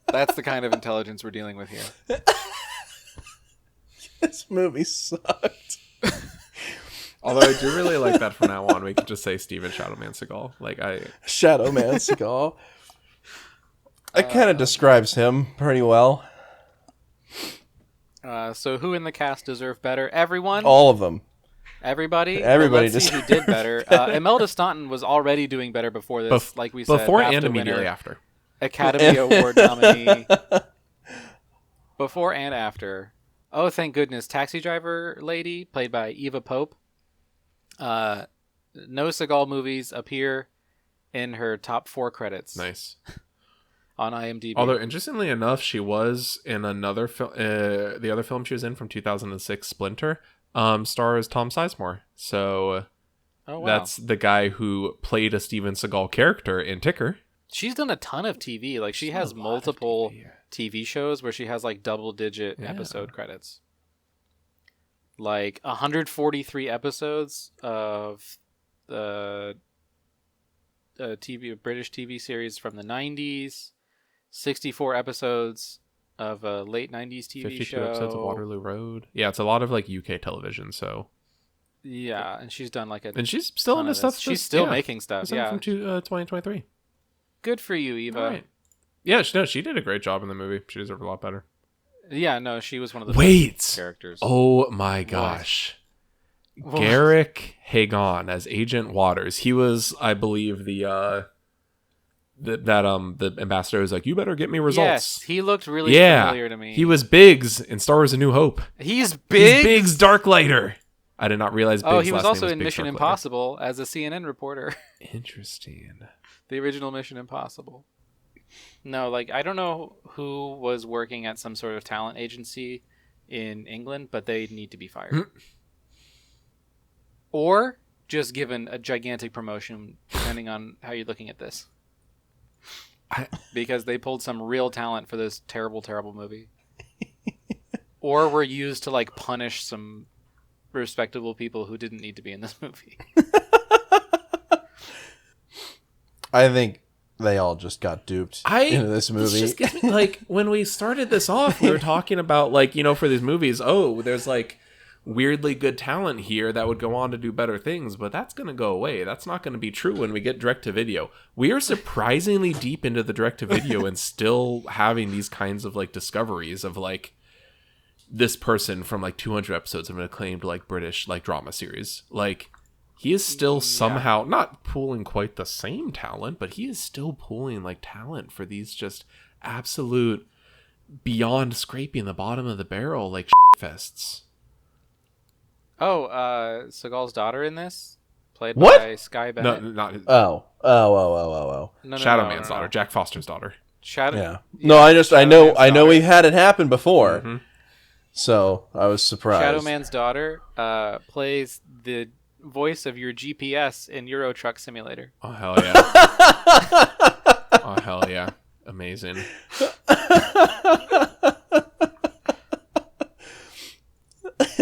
That's the kind of intelligence we're dealing with here. This movie sucked. Although I do really like that from now on. We could just say Steven Shadowman Seagal. Shadow Man Seagal. That kind of describes him pretty well. So who in the cast deserved better? Everyone? All of them. Everybody? Everybody Let's see who did better. Imelda Staunton was already doing better before this, like we said. Before and immediately after. Academy Award nominee. Before and after. Oh, thank goodness. Taxi Driver Lady, played by Eva Pope. No Seagal movies appear in her top 4 credits. Nice. On IMDb. Although, interestingly enough, she was in another film. The other film she was in from 2006, Splinter, stars Tom Sizemore. So that's the guy who played a Steven Seagal character in Ticker. She's done a ton of TV. Like, she has multiple TV shows where she has like double-digit episode credits. Like 143 episodes of the British TV series from the 90s. 64 episodes of a late 90s TV 52 show. episodes of Waterloo Road. Yeah, it's a lot of like UK television, so. Yeah, and she's done like a. And she's still into stuff. She's still making stuff. Yeah, from 2023. Good for you, Eva. Right. Yeah, she did a great job in the movie. She deserved a lot better. Yeah, no, she was one of the characters. Oh my gosh. What? Garrick Hagon as Agent Waters. He was, I believe, the ambassador was like, you better get me results. Yes, he looked really familiar to me. He was Biggs in Star Wars A New Hope. He's Biggs Darklighter. I did not realize Biggs' he was last also name in Biggs Mission Darklighter. Impossible as a CNN reporter. Interesting. The original Mission Impossible. No, like, I don't know who was working at some sort of talent agency in England, but they need to be fired. Or just given a gigantic promotion, depending on how you're looking at this. Because they pulled some real talent for this terrible, terrible movie. Or were used to, like, punish some respectable people who didn't need to be in this movie. I think they all just got duped into this This movie. just gets me, like, when we started this off, we were talking about, like, you know, for these movies, there's like weirdly good talent here that would go on to do better things, but that's going to go away. That's not going to be true when we get direct to video. We are surprisingly deep into the direct to video and still having these kinds of like discoveries of like this person from like 200 episodes of an acclaimed like British like drama series. Like, he is still somehow not pooling quite the same talent, but he is still pooling like talent for these just absolute beyond scraping the bottom of the barrel like fests. Oh, Seagal's daughter in this, played What? by Sky No, Bennett. not Oh. No, Shadow Man's daughter, Jack Foster's daughter. Shadow. Yeah. No, I Shadow know Man's daughter. we've had it happen before. Mm-hmm. So I was surprised. Shadow Man's daughter plays the voice of your GPS in Euro Truck Simulator. Oh hell yeah! Oh hell yeah! Amazing.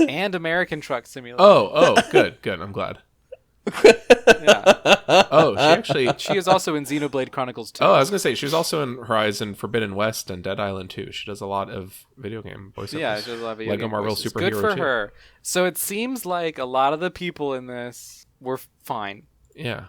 And American Truck Simulator. Oh, good. I'm glad. Yeah. Oh, She is also in Xenoblade Chronicles 2. Oh, I was gonna say she was also in Horizon Forbidden West and Dead Island 2. She does a lot of video game voiceovers. Yeah, she does a lot of video Lego game Marvel voices. Superhero Good for 2. her. So it seems like a lot of the people in this were fine. Yeah.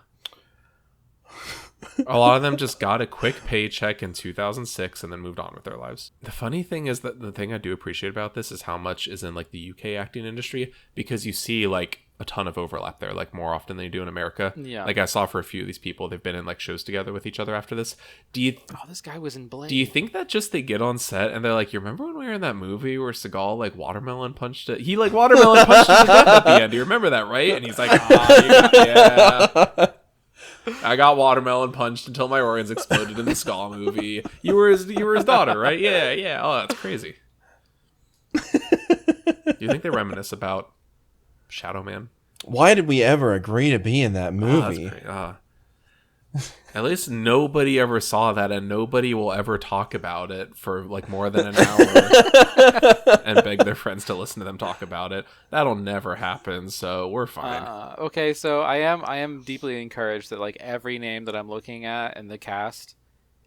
A lot of them just got a quick paycheck in 2006 and then moved on with their lives. The funny thing is that the thing I do appreciate about this is how much is in like the UK acting industry, because you see like a ton of overlap there, like more often than you do in America. Yeah. Like I saw for a few of these people, they've been in like shows together with each other after this. This guy was in Blade. Do you think that just they get on set and they're like, you remember when we were in that movie where Seagal like watermelon punched it? He like watermelon punched it to death at the end. Do you remember that, right? And he's like, yeah. I got watermelon punched until my organs exploded in the Skull movie. You were his daughter, right? Yeah. Oh, that's crazy. Do you think they reminisce about Shadow Man? Why did we ever agree to be in that movie? At least nobody ever saw that, and nobody will ever talk about it for like more than an hour and beg their friends to listen to them talk about it. That'll never happen, so we're fine. Okay, so I am deeply encouraged that like every name that I'm looking at in the cast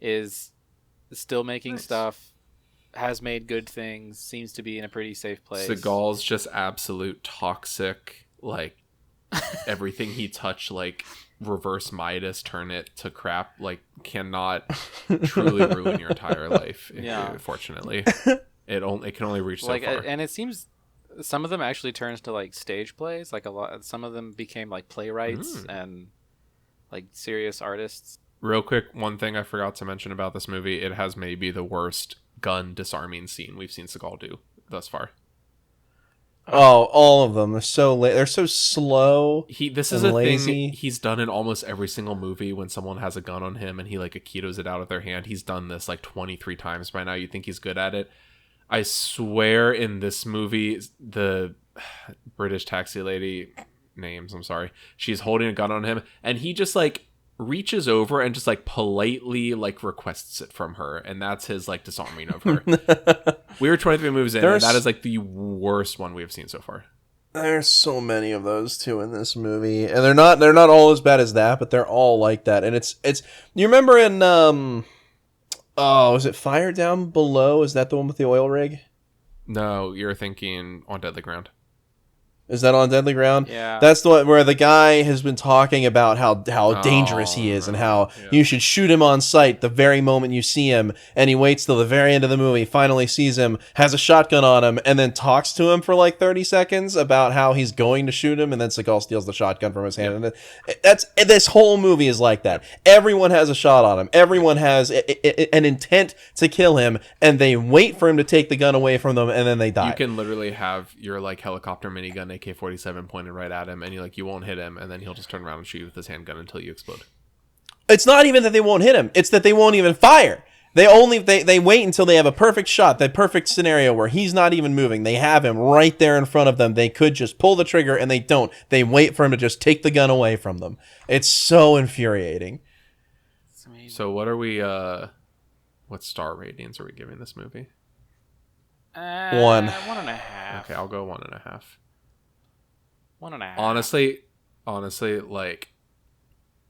is still making stuff, has made good things, seems to be in a pretty safe place. Seagal's just absolute toxic, like everything he touched, like reverse Midas, turn it to crap, like cannot truly ruin your entire life. Fortunately, it can only reach so far. And it seems some of them actually turns to like stage plays. Like some of them became like playwrights and like serious artists. Real quick, one thing I forgot to mention about this movie: it has maybe the worst gun disarming scene we've seen Seagal do thus far. Oh, all of them. They're so they're so slow. This is a thing he's done in almost every single movie when someone has a gun on him and he like Aikidos it out of their hand. He's done this like 23 times by now. You think he's good at it? I swear in this movie, the British taxi lady names, I'm sorry, she's holding a gun on him and he just like reaches over and just like politely like requests it from her, and that's his like disarming of her. We were 23 movies in, and that is like the worst one we have seen so far. There's so many of those too in this movie, and they're not all as bad as that, but they're all like that. And it's you remember in is it Fire Down Below? Is that the one with the oil rig? No, you're thinking On Deadly Ground. Is that On Deadly Ground? Yeah. That's the one where the guy has been talking about how dangerous he is and how you should shoot him on sight the very moment you see him, and he waits till the very end of the movie, finally sees him, has a shotgun on him, and then talks to him for like 30 seconds about how he's going to shoot him, and then Seagal steals the shotgun from his hand. And this whole movie is like that. Everyone has a shot on him. Everyone has an intent to kill him, and they wait for him to take the gun away from them, and then they die. You can literally have your like helicopter minigun AK-47 pointed right at him, and you won't hit him, and then he'll just turn around and shoot you with his handgun until you explode. It's not even that they won't hit him; it's that they won't even fire. They wait until they have a perfect shot, that perfect scenario where he's not even moving. They have him right there in front of them. They could just pull the trigger, and they don't. They wait for him to just take the gun away from them. It's so infuriating. So what are we? What star ratings are we giving this movie? 1. 1.5. Okay, I'll go 1.5. 1.5. Honestly, like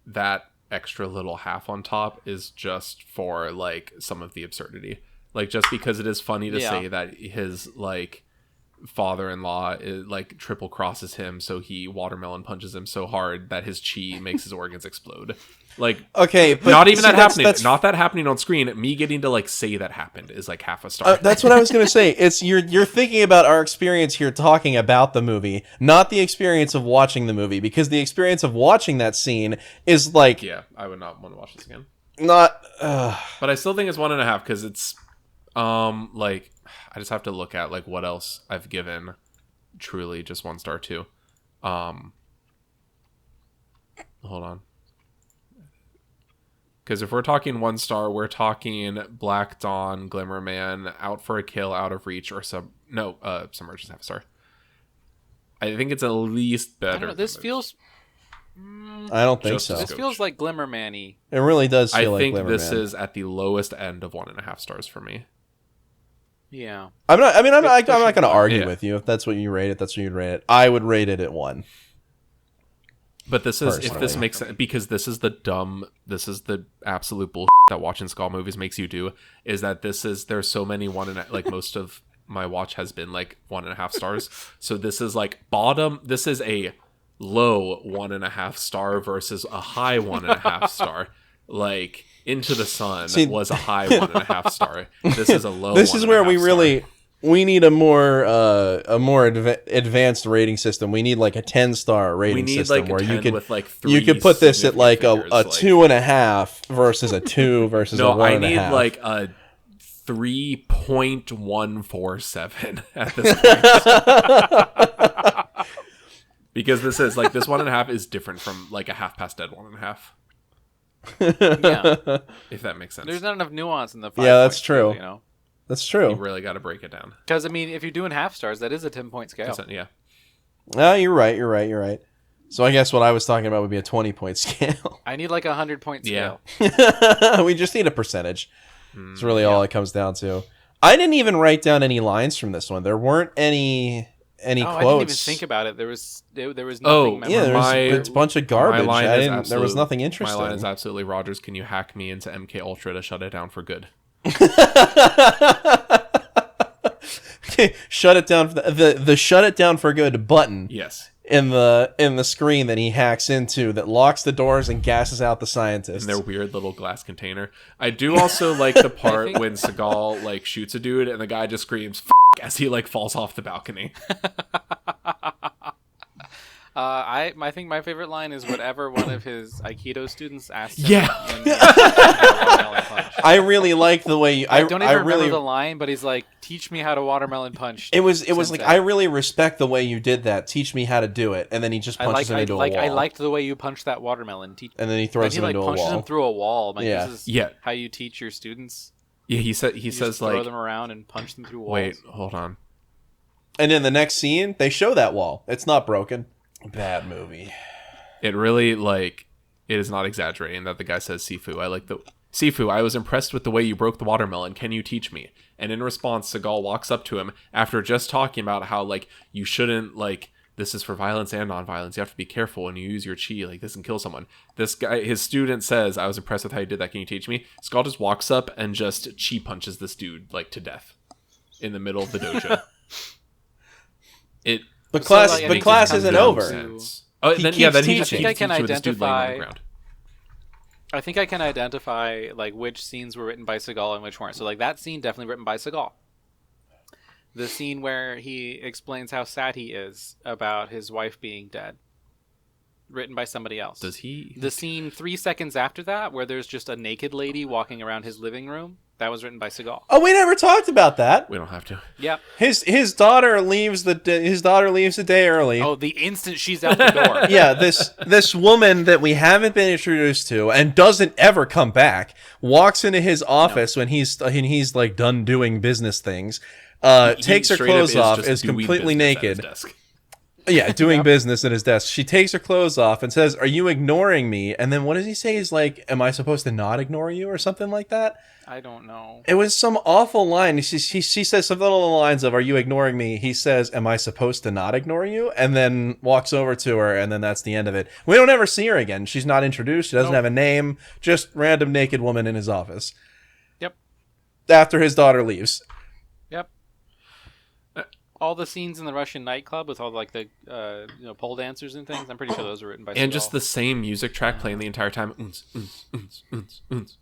that extra little half on top is just for like some of the absurdity. Like just because it is funny to say that his like father-in-law is, like triple crosses him, so he watermelon punches him so hard that his chi makes his organs explode. Like, okay, but not even see, that happening. that's Not that happening on screen. Me getting to like say that happened is like half a star. That's what I was gonna say. It's you're thinking about our experience here, talking about the movie, not the experience of watching the movie, because the experience of watching that scene is like, yeah, I would not want to watch this again. Not, but I still think it's 1.5 because it's, like I just have to look at like what else I've given truly just 1 star to. Hold on. Because if we're talking 1 star, we're talking Black Dawn, Glimmerman, Out for a Kill, Out of Reach, or Submergence half a star. I think it's at least better. I don't know, this feels. I don't think so. This feels like Glimmerman-y. It really does feel like I think Glimmerman. this is at the lowest end of 1.5 stars for me. Yeah. I'm not going to argue Yeah. with you. If that's what you rate it, that's what you'd rate it. I would rate it at 1. But this is, if this Personally. makes sense, because this is the absolute bullshit that watching Skull movies makes you do, is that there's so many like most of my watch has been like 1.5 stars. So this is like this is a low 1.5 star versus a high 1.5 star. Like Into the Sun was a high 1.5 star. This is a low. This is where we 1.5 really. We need a more advanced rating system. We need like a 10-star rating need system like a where 10 you could with like 3 you could put this at like a significant figures, 2.5 versus a 2 versus a 1.5. No, I need like a 3.147 at this point. Because this is like this 1.5 is different from like a half past dead 1.5. Yeah. If that makes sense. There's not enough nuance in the 5 Yeah, that's point true. scale, you know? That's You true. really got to break it down. Because, I mean, if you're doing half stars, that is a 10-point scale. Yeah. No, you're right. So I guess what I was talking about would be a 20-point scale. I need like a 100-point scale. We just need a percentage. It's really all it comes down to. I didn't even write down any lines from this one. There weren't any Oh, I didn't even quotes. think about it. There was nothing memorable. Yeah, it's a bunch of garbage. My line There was nothing interesting. My line is absolutely, Rogers, can you hack me into MK Ultra to shut it down for good? Okay, shut it down. The shut it down for good button. Yes. In the screen that he hacks into that locks the doors and gasses out the scientists. In their weird little glass container. I do also like the part when Seagal like shoots a dude and the guy just screams "F*** as he like falls off the balcony. I think my favorite line is whatever one of his Aikido students asked him. Yeah. when he watermelon punch. I really like the way I don't even really remember the line, but he's like, "Teach me how to watermelon punch." It was like, Sensei. I really respect the way you did that. Teach me how to do it, and then he just punches him into a wall. I liked the way you punched that watermelon. And then he throws him into a punches wall. him through a wall. I'm like, Yeah. this is Yeah. how you teach your students. Yeah, he says Just like throw them around and punch them through walls. wait, hold on. And in the next scene, they show that wall. It's not broken. Bad movie. It really like it is not exaggerating that the guy says Sifu. Sifu, I was impressed with the way you broke the watermelon. Can you teach me? And in response, Seagal walks up to him after just talking about how like you shouldn't like this is for violence and non-violence. You have to be careful when you use your chi. Like this can kill someone. This guy, his student says, "I was impressed with how you did that. Can you teach me?" Seagal just walks up and just chi punches this dude like to death in the middle of the dojo. But class, like, I but think class it isn't comes over. down to- Oh, He then keeps then he teaching. just I think I keeps can teaching with this dude laying on the identify- ground. I think I can identify like which scenes were written by Seagal and which weren't. So like that scene definitely written by Seagal. The scene where he explains how sad he is about his wife being dead, written by somebody else. Does he? The scene 3 seconds after that, where there's just a naked lady walking around his living room, that was written by Seagal. Oh, we never talked about that. We don't have to. Yep. His daughter leaves the day early. Oh, the instant she's out the door. Yeah, this woman that we haven't been introduced to and doesn't ever come back walks into his office when he's like done doing business things. Takes her Straight up clothes off, just is doing completely business at his naked. desk. Yeah, doing business at his desk. She takes her clothes off and says, "Are you ignoring me?" And then what does he say? He's like, "Am I supposed to not ignore you?" or something like that. I don't know. It was some awful line. She says something along the lines of, "Are you ignoring me?" He says, "Am I supposed to not ignore you?" And then walks over to her, and then that's the end of it. We don't ever see her again. She's not introduced. She doesn't have a name. Just random naked woman in his office. Yep. After his daughter leaves. Yep. All the scenes in the Russian nightclub with all like the pole dancers and things. I'm pretty sure those were written by. And Seagal. just the same music track playing the entire time.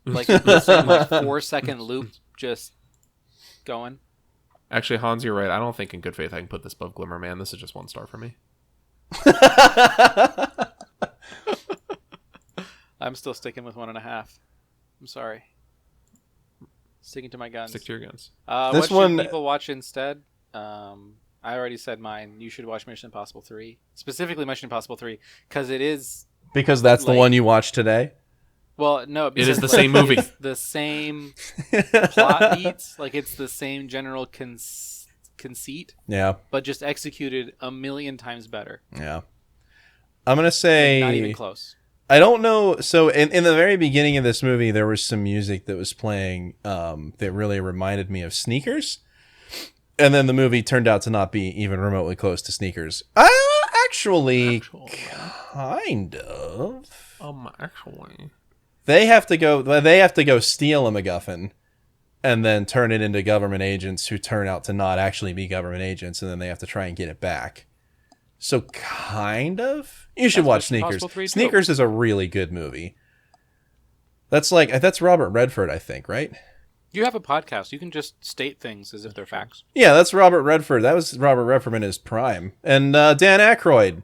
Like the same 4-second loop just going. Actually, Hans, you're right. I don't think in good faith I can put this above Glimmer Man. This is just 1 star for me. I'm still sticking with 1.5. I'm sorry. Sticking to my guns. Stick to your guns. What should people watch instead? I already said mine. You should watch Mission Impossible 3. Specifically Mission Impossible 3, because it is... Because that's the one you watched today? Well, no. It is the same movie. It's the same plot beats. Like, it's the same general conceit. Yeah. But just executed a million times better. Yeah. I'm going to say... Not even close. I don't know. So in the very beginning of this movie, there was some music that was playing that really reminded me of Sneakers. And then the movie turned out to not be even remotely close to Sneakers. Actually, kind of. Actually. They have to go steal a MacGuffin and then turn it into government agents who turn out to not actually be government agents, and then they have to try and get it back. So kind of. You should watch Sneakers. Sneakers is a really good movie. That's Robert Redford, I think, right? You have a podcast. You can just state things as if they're facts. Yeah, that's Robert Redford. That was Robert Redford in his prime. And Dan Aykroyd.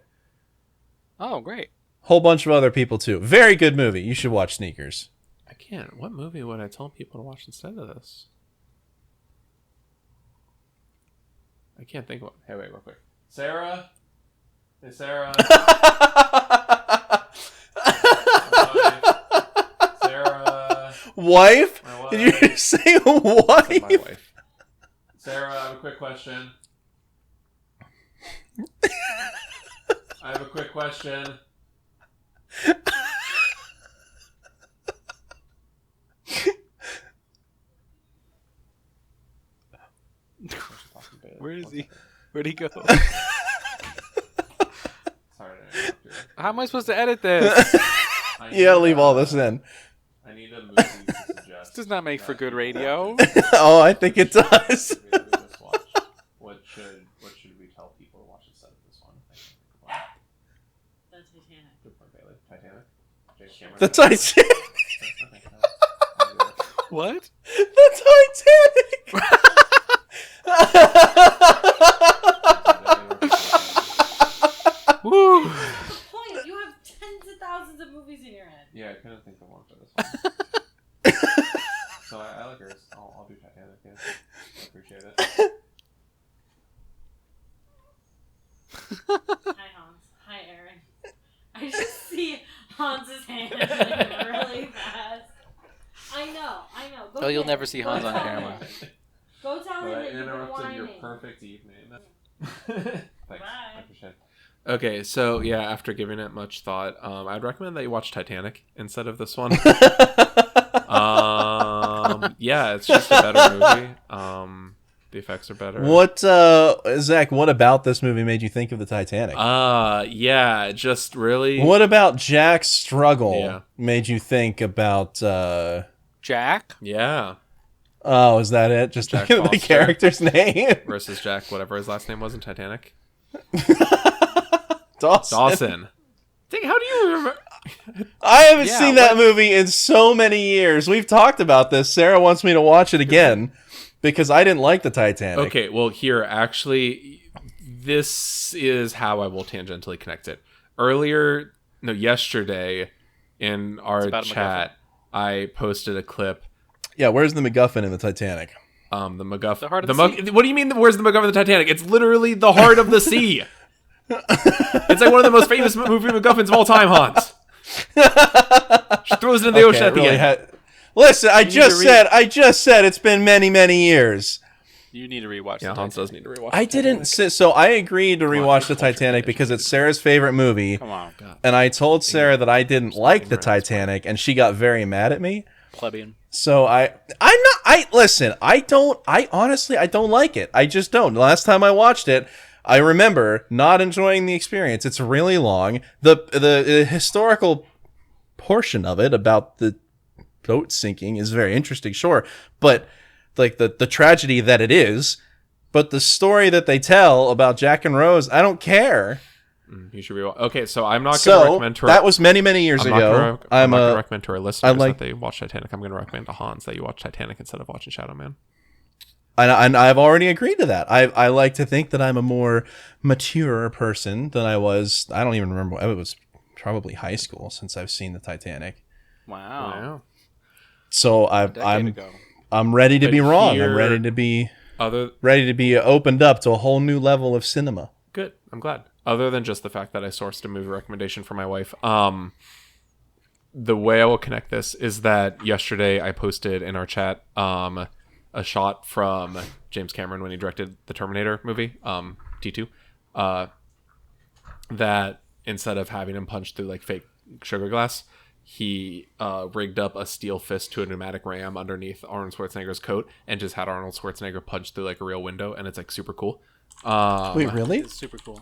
Oh, great. Whole bunch of other people, too. Very good movie. You should watch Sneakers. I can't. What movie would I tell people to watch instead of this? I can't think of one. Hey, wait, real quick. Sarah? Hey, Sarah? Sarah? Wife? Did you just say wife? My wife. Sarah, I have a quick question. Where is he? Where'd he go? Sorry to interrupt you. How am I supposed to edit this? You gotta leave all this in. I need a movie to suggest. This does not make for good radio. Oh, I think it does. What should we tell people to watch instead of this one? The Titanic. Good point, Bailey. Titanic. James Cameron. The Titanic. What? The Titanic. Woo! Point, you have tens of thousands of movies in your head. Yeah, I couldn't think of one for this one. So I like yours. I'll do Titanic. Yeah. I appreciate it. Hi, Hans. Hi, Aaron. I just see Hans's hand really fast. I know. Go Oh, you'll get never it. see Go Hans on tell camera. him. Go tell him I that you've been interrupted your whining. perfect evening. Thanks. Bye. I appreciate it. Okay, so yeah, after giving it much thought, I'd recommend that you watch Titanic instead of this one. Yeah, it's just a better movie. The effects are better. What, Zach? What about this movie made you think of the Titanic? Yeah, just really. What about Jack's struggle made you think about? Jack? Yeah. Oh, is that it? Just Jack the Foster. character's name Versus Jack, whatever his last name was in Titanic. Dawson. Think, how do you remember? I haven't seen that movie in so many years. We've talked about this. Sarah wants me to watch it again because I didn't like the Titanic. Okay, well, here, actually, this is how I will tangentially connect it. Yesterday, in our chat, I posted a clip. Yeah, where's the MacGuffin in the Titanic? The MacGuffin. The heart of the sea. What do you mean, where's the MacGuffin of the Titanic? It's literally the heart of the sea. It's like one of the most famous movie MacGuffins of all time, Hans. She throws it in the ocean at the end. Listen, I just said it's been many, many years. You need to rewatch. Yeah, the Hans Titanic. does need to rewatch. I didn't so I agreed to rewatch the Titanic because it's Sarah's favorite movie. Come on, God. And I told Sarah that I didn't like the ignorant, that's Titanic, and she got very mad at me. plebeian. So I honestly don't like it. I just don't. The last time I watched it, I remember not enjoying the experience. It's really long. The historical portion of it about the boat sinking is very interesting, sure, but like the tragedy that it is, but the story that they tell about Jack and Rose, I don't care. You should rewatch. Okay, so I'm not going to recommend to that was many years ago. I'm not going to recommend to our listeners like- that they watch Titanic. I'm going to recommend to Hans that you watch Titanic instead of watching Shadow Man. And I've already agreed to that. I like to think that I'm a more mature person than I was. I don't even remember. It was probably high school since I've seen the Titanic. Wow. So I'm ready to be wrong. I'm ready to be opened up to a whole new level of cinema. Good. I'm glad. Other than just the fact that I sourced a movie recommendation for my wife, the way I will connect this is that yesterday I posted in our chat a shot from James Cameron when he directed the Terminator movie, T2, that instead of having him punch through like fake sugar glass, he rigged up a steel fist to a pneumatic ram underneath Arnold Schwarzenegger's coat and just had Arnold Schwarzenegger punch through like a real window, and it's like super cool. Wait, really? It's super cool.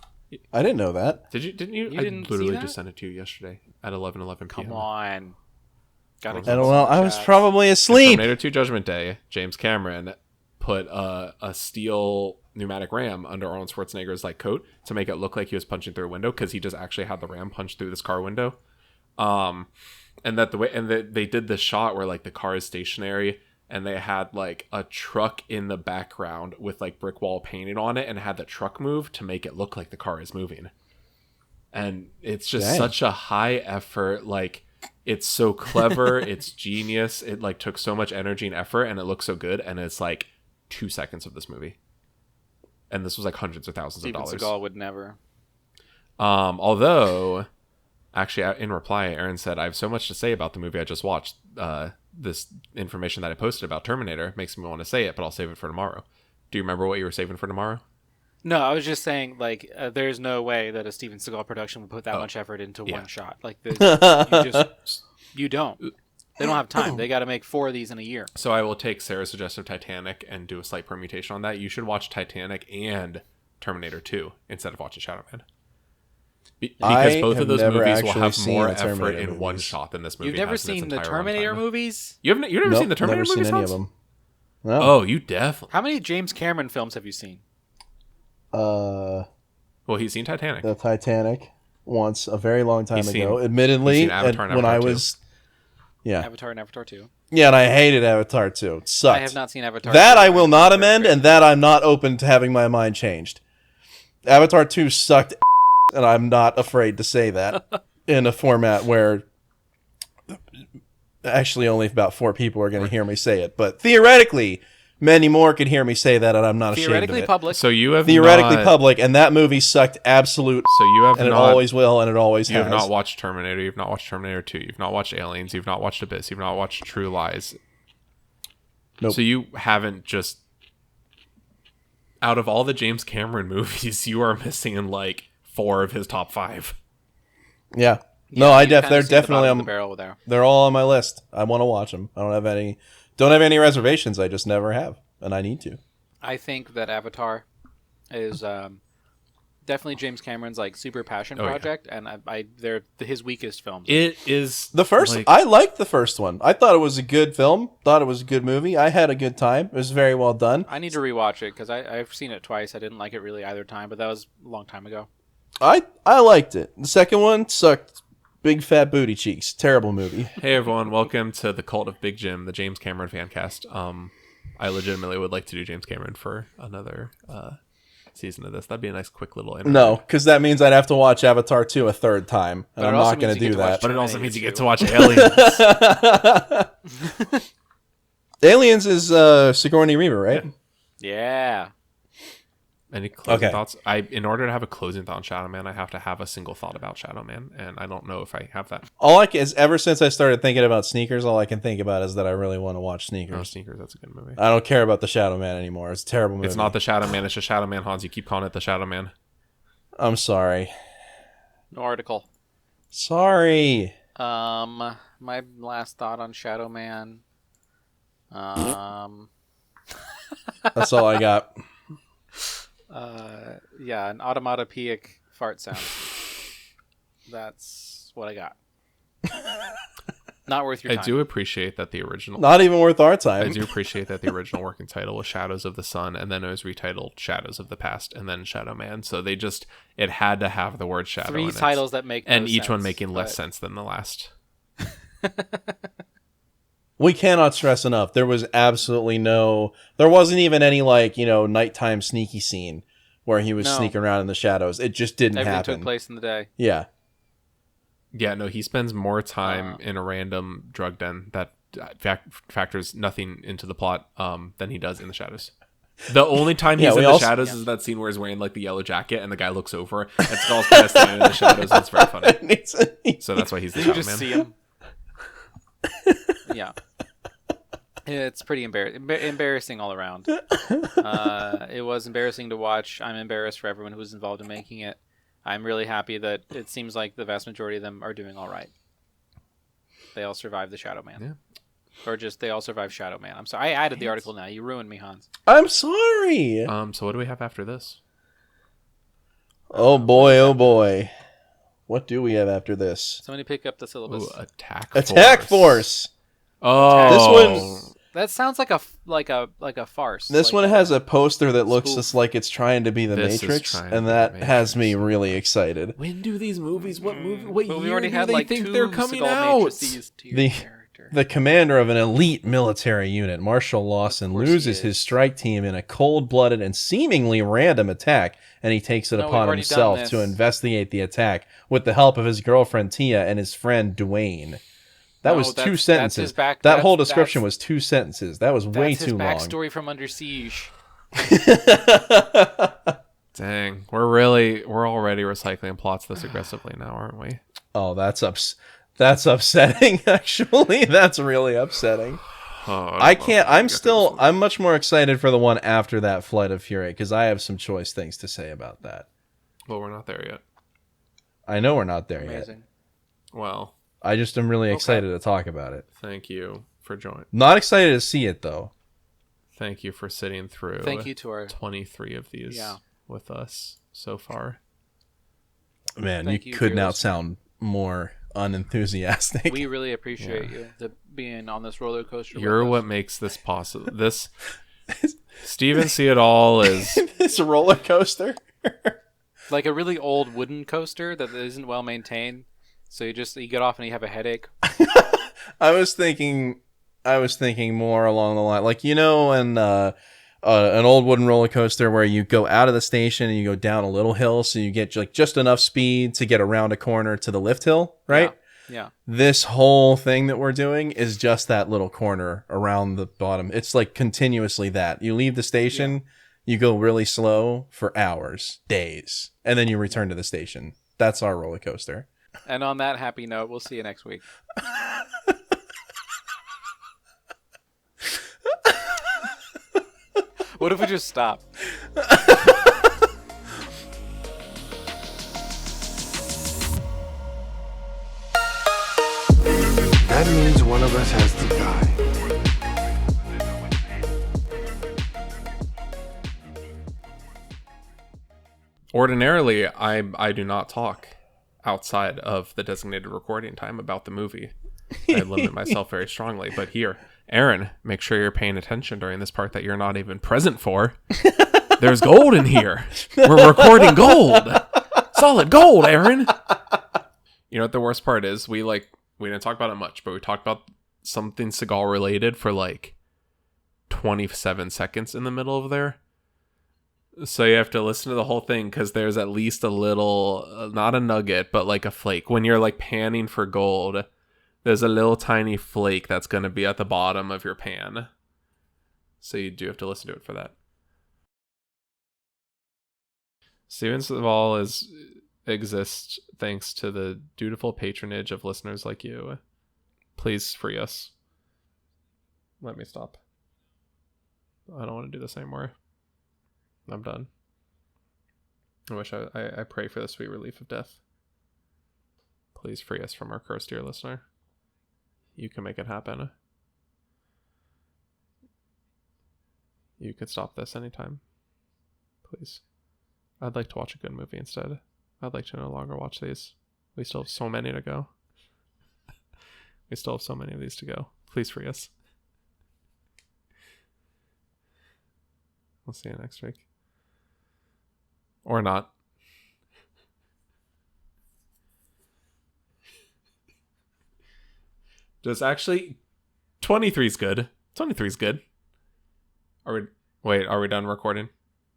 I didn't know that. Didn't you? You didn't I literally see that? just sent it to you yesterday at 11:11 p.m. Come on. Gotta I don't know. I was chat. probably asleep. Terminator 2 Judgment Day, James Cameron put a steel pneumatic ram under Arnold Schwarzenegger's like coat to make it look like he was punching through a window, because he just actually had the ram punch through this car window. And that they did this shot where like the car is stationary and they had like a truck in the background with like brick wall painted on it and had the truck move to make it look like the car is moving. And it's just such a high effort, like it's so clever, it's genius. It like took so much energy and effort, and it looks so good, and it's like 2 seconds of this movie. And this was like hundreds of thousands of dollars. Seagal would never. Although, actually, in reply, Aaron said, I have so much to say about the movie I just watched. This information that I posted about Terminator makes me want to say it, but I'll save it for tomorrow. Do you remember what you were saving for tomorrow? No, I was just saying, like, there's no way that a Steven Seagal production would put that much effort into one shot. Like, you don't. They don't have time. They got to make 4 of these in a year. So I will take Sarah's suggestion of Titanic and do a slight permutation on that. You should watch Titanic and Terminator 2 instead of watching Shadow Man. Because both of those movies will have more effort in one shot than this movie. You've never has in its seen the entire Terminator runtime. movies? You've never seen the Terminator never movies? seen any Hans? of them. No. Oh, you definitely. How many James Cameron films have you seen? Well, he's seen Titanic. The Titanic once a very long time He's seen- ago. Admittedly, he's seen Avatar and when I Avatar 2. was Avatar and Avatar 2. yeah, and I hated Avatar 2. It sucked. I have not seen Avatar. That 2. I will not amend, and that I'm not open to having my mind changed. Avatar 2 sucked, and I'm not afraid to say that in a format where actually only about 4 people are going to hear me say it. But theoretically, many more could hear me say that, and I'm not ashamed of Theoretically it. public. So you have Theoretically not, public, and that movie sucked absolute, So you have and it not, always will, and it always You has. have not watched Terminator. You've not watched Terminator 2. You've not watched Aliens. You've not watched Abyss. You've not watched True Lies. Nope. So you haven't just... Out of all the James Cameron movies, you are missing like 4 of his top 5. Yeah. No, you kinda they're see the bottom definitely of the barrel there. they're all on my list. I want to watch them. I don't have any reservations. I just never have, and I need to. I think that Avatar is definitely James Cameron's like super passion project, and they're his weakest films. It is... The first, like, I liked the first one. I thought it was a good film. Thought it was a good movie. I had a good time. It was very well done. I need to rewatch it because I've seen it twice. I didn't like it really either time, but that was a long time ago. I liked it. The second one sucked. Big fat booty cheeks. Terrible movie. Hey everyone, welcome to the Cult of Big Jim, the James Cameron fancast. I legitimately would like to do James Cameron for another season of this. That'd be a nice quick little interview. No, because that means I'd have to watch Avatar 2 a third time, and But it I'm also not going to means you do get to that. watch But it also means you get to watch Aliens. Aliens is Sigourney Weaver, right? Yeah. Any closing Okay. thoughts? In order to have a closing thought on Shadow Man, I have to have a single thought about Shadow Man, and I don't know if I have that. Is ever since I started thinking about Sneakers, all I can think about is that I really want to watch Sneakers. Oh, Sneakers, that's a good movie. I don't care about the Shadow Man anymore. It's a terrible movie. It's not the Shadow Man, it's just Shadow Man, Hans. You keep calling it the Shadow Man. I'm sorry. No article. Sorry. My last thought on Shadow Man. That's all I got. Yeah, an automatopoeic fart sound. That's what I got. Not worth your I time. do appreciate that the original... Not even worth our I time. do appreciate that the original working title was Shadows of the Sun, and then it was retitled Shadows of the Past, and then Shadow Man. So it had to have the word Shadow in Three it. titles that make no and each one sense, making less but- sense than the last. We cannot stress enough. There was absolutely there wasn't even any nighttime sneaky scene where he was No. sneaking around in the shadows. It just didn't Everything happen. took place in the day. Yeah. Yeah, no, he spends more time in a random drug den that factors nothing into the plot than he does in the shadows. The only time he's in the shadows is that scene where he's wearing like the yellow jacket and the guy looks over and Skull's kind of standing in the shadows. And it's very funny. So that's why he's the You Shadow just Man. see him. Yeah. It's pretty embarrassing all around. It was embarrassing to watch. I'm embarrassed for everyone who was involved in making it. I'm really happy that it seems like the vast majority of them are doing all right. They all survived the Shadow Man. Yeah. Or just they all survived Shadow Man. I'm sorry. I added the article now. You ruined me, Hans. I'm sorry. So what do we have after this? Oh boy, oh boy. What do we have after this? Somebody pick up the syllabus. Ooh, Attack Force. Oh, This one. That sounds like a farce. This like one has a poster that looks spoof. just like it's trying to be the This is Matrix, trying to and be that the has me Matrix. really excited. When do these movies? What movie? What But year we already do had they like think two they're coming Seagal out? matrices to your The- character. The commander of an elite military unit, Marshall Lawson, course he loses is. his strike team in a cold-blooded and seemingly random attack, and he takes it No, we've upon already done himself this. to investigate the attack with the help of his girlfriend Tia and his friend Dwayne. That No, was two that's his sentences. back- That whole that's- description was 2 sentences. That was way That's his too long. backstory from Under Siege. Dang, we're already recycling plots this aggressively now, aren't we? Oh, that's upsetting. Actually, that's really upsetting. Oh, I don't know can't. if we can get through this one. I'm much more excited for the one after that, Flight of Fury, because I have some choice things to say about that. Well, we're not there yet. I know we're not there yet. Amazing. Well, I just am really excited to talk about it. thank you for joining. Not excited to see it though. Thank you for sitting through. Thank you to our 23 of these with us so far. Man, Thank you you could for not listening. sound more unenthusiastic. We really appreciate you being on this roller coaster. You're with what us. makes this possible. This Steven See It All is This roller coaster. Like a really old wooden coaster that isn't well maintained. So you get off and you have a headache. I was thinking more along the line, like an old wooden roller coaster where you go out of the station and you go down a little hill, so you get like just enough speed to get around a corner to the lift hill, right? Yeah. This whole thing that we're doing is just that little corner around the bottom. It's like continuously that. You leave the station, you go really slow for hours, days, and then you return to the station. That's our roller coaster. And on that happy note, we'll see you next week. What if we just stop? That means one of us has to die. ordinarily I do not talk outside of the designated recording time about the movie. I limit myself very strongly, but here, Aaron, make sure you're paying attention during this part that you're not even present for. There's gold in here. We're recording gold. Solid gold, Aaron. You know what the worst part is? We didn't talk about it much, but we talked about something Seagal related for like 27 seconds in the middle of there. So you have to listen to the whole thing because there's at least a little, not a nugget, but like a flake. When you're like panning for gold, there's a little tiny flake that's going to be at the bottom of your pan. So you do have to listen to it for that. Steven Seagal exists thanks to the dutiful patronage of listeners like you. Please free us. Let me stop. I don't want to do this anymore. I'm done. I wish I pray for the sweet relief of death. Please free us from our curse, dear listener. You can make it happen. You could stop this anytime. Please. I'd like to watch a good movie instead. I'd like to no longer watch these. We still have so many to go. We still have so many of these to go. Please free us. We'll see you next week. Or not. Does actually 23 is good. 23 is good. Are we done recording?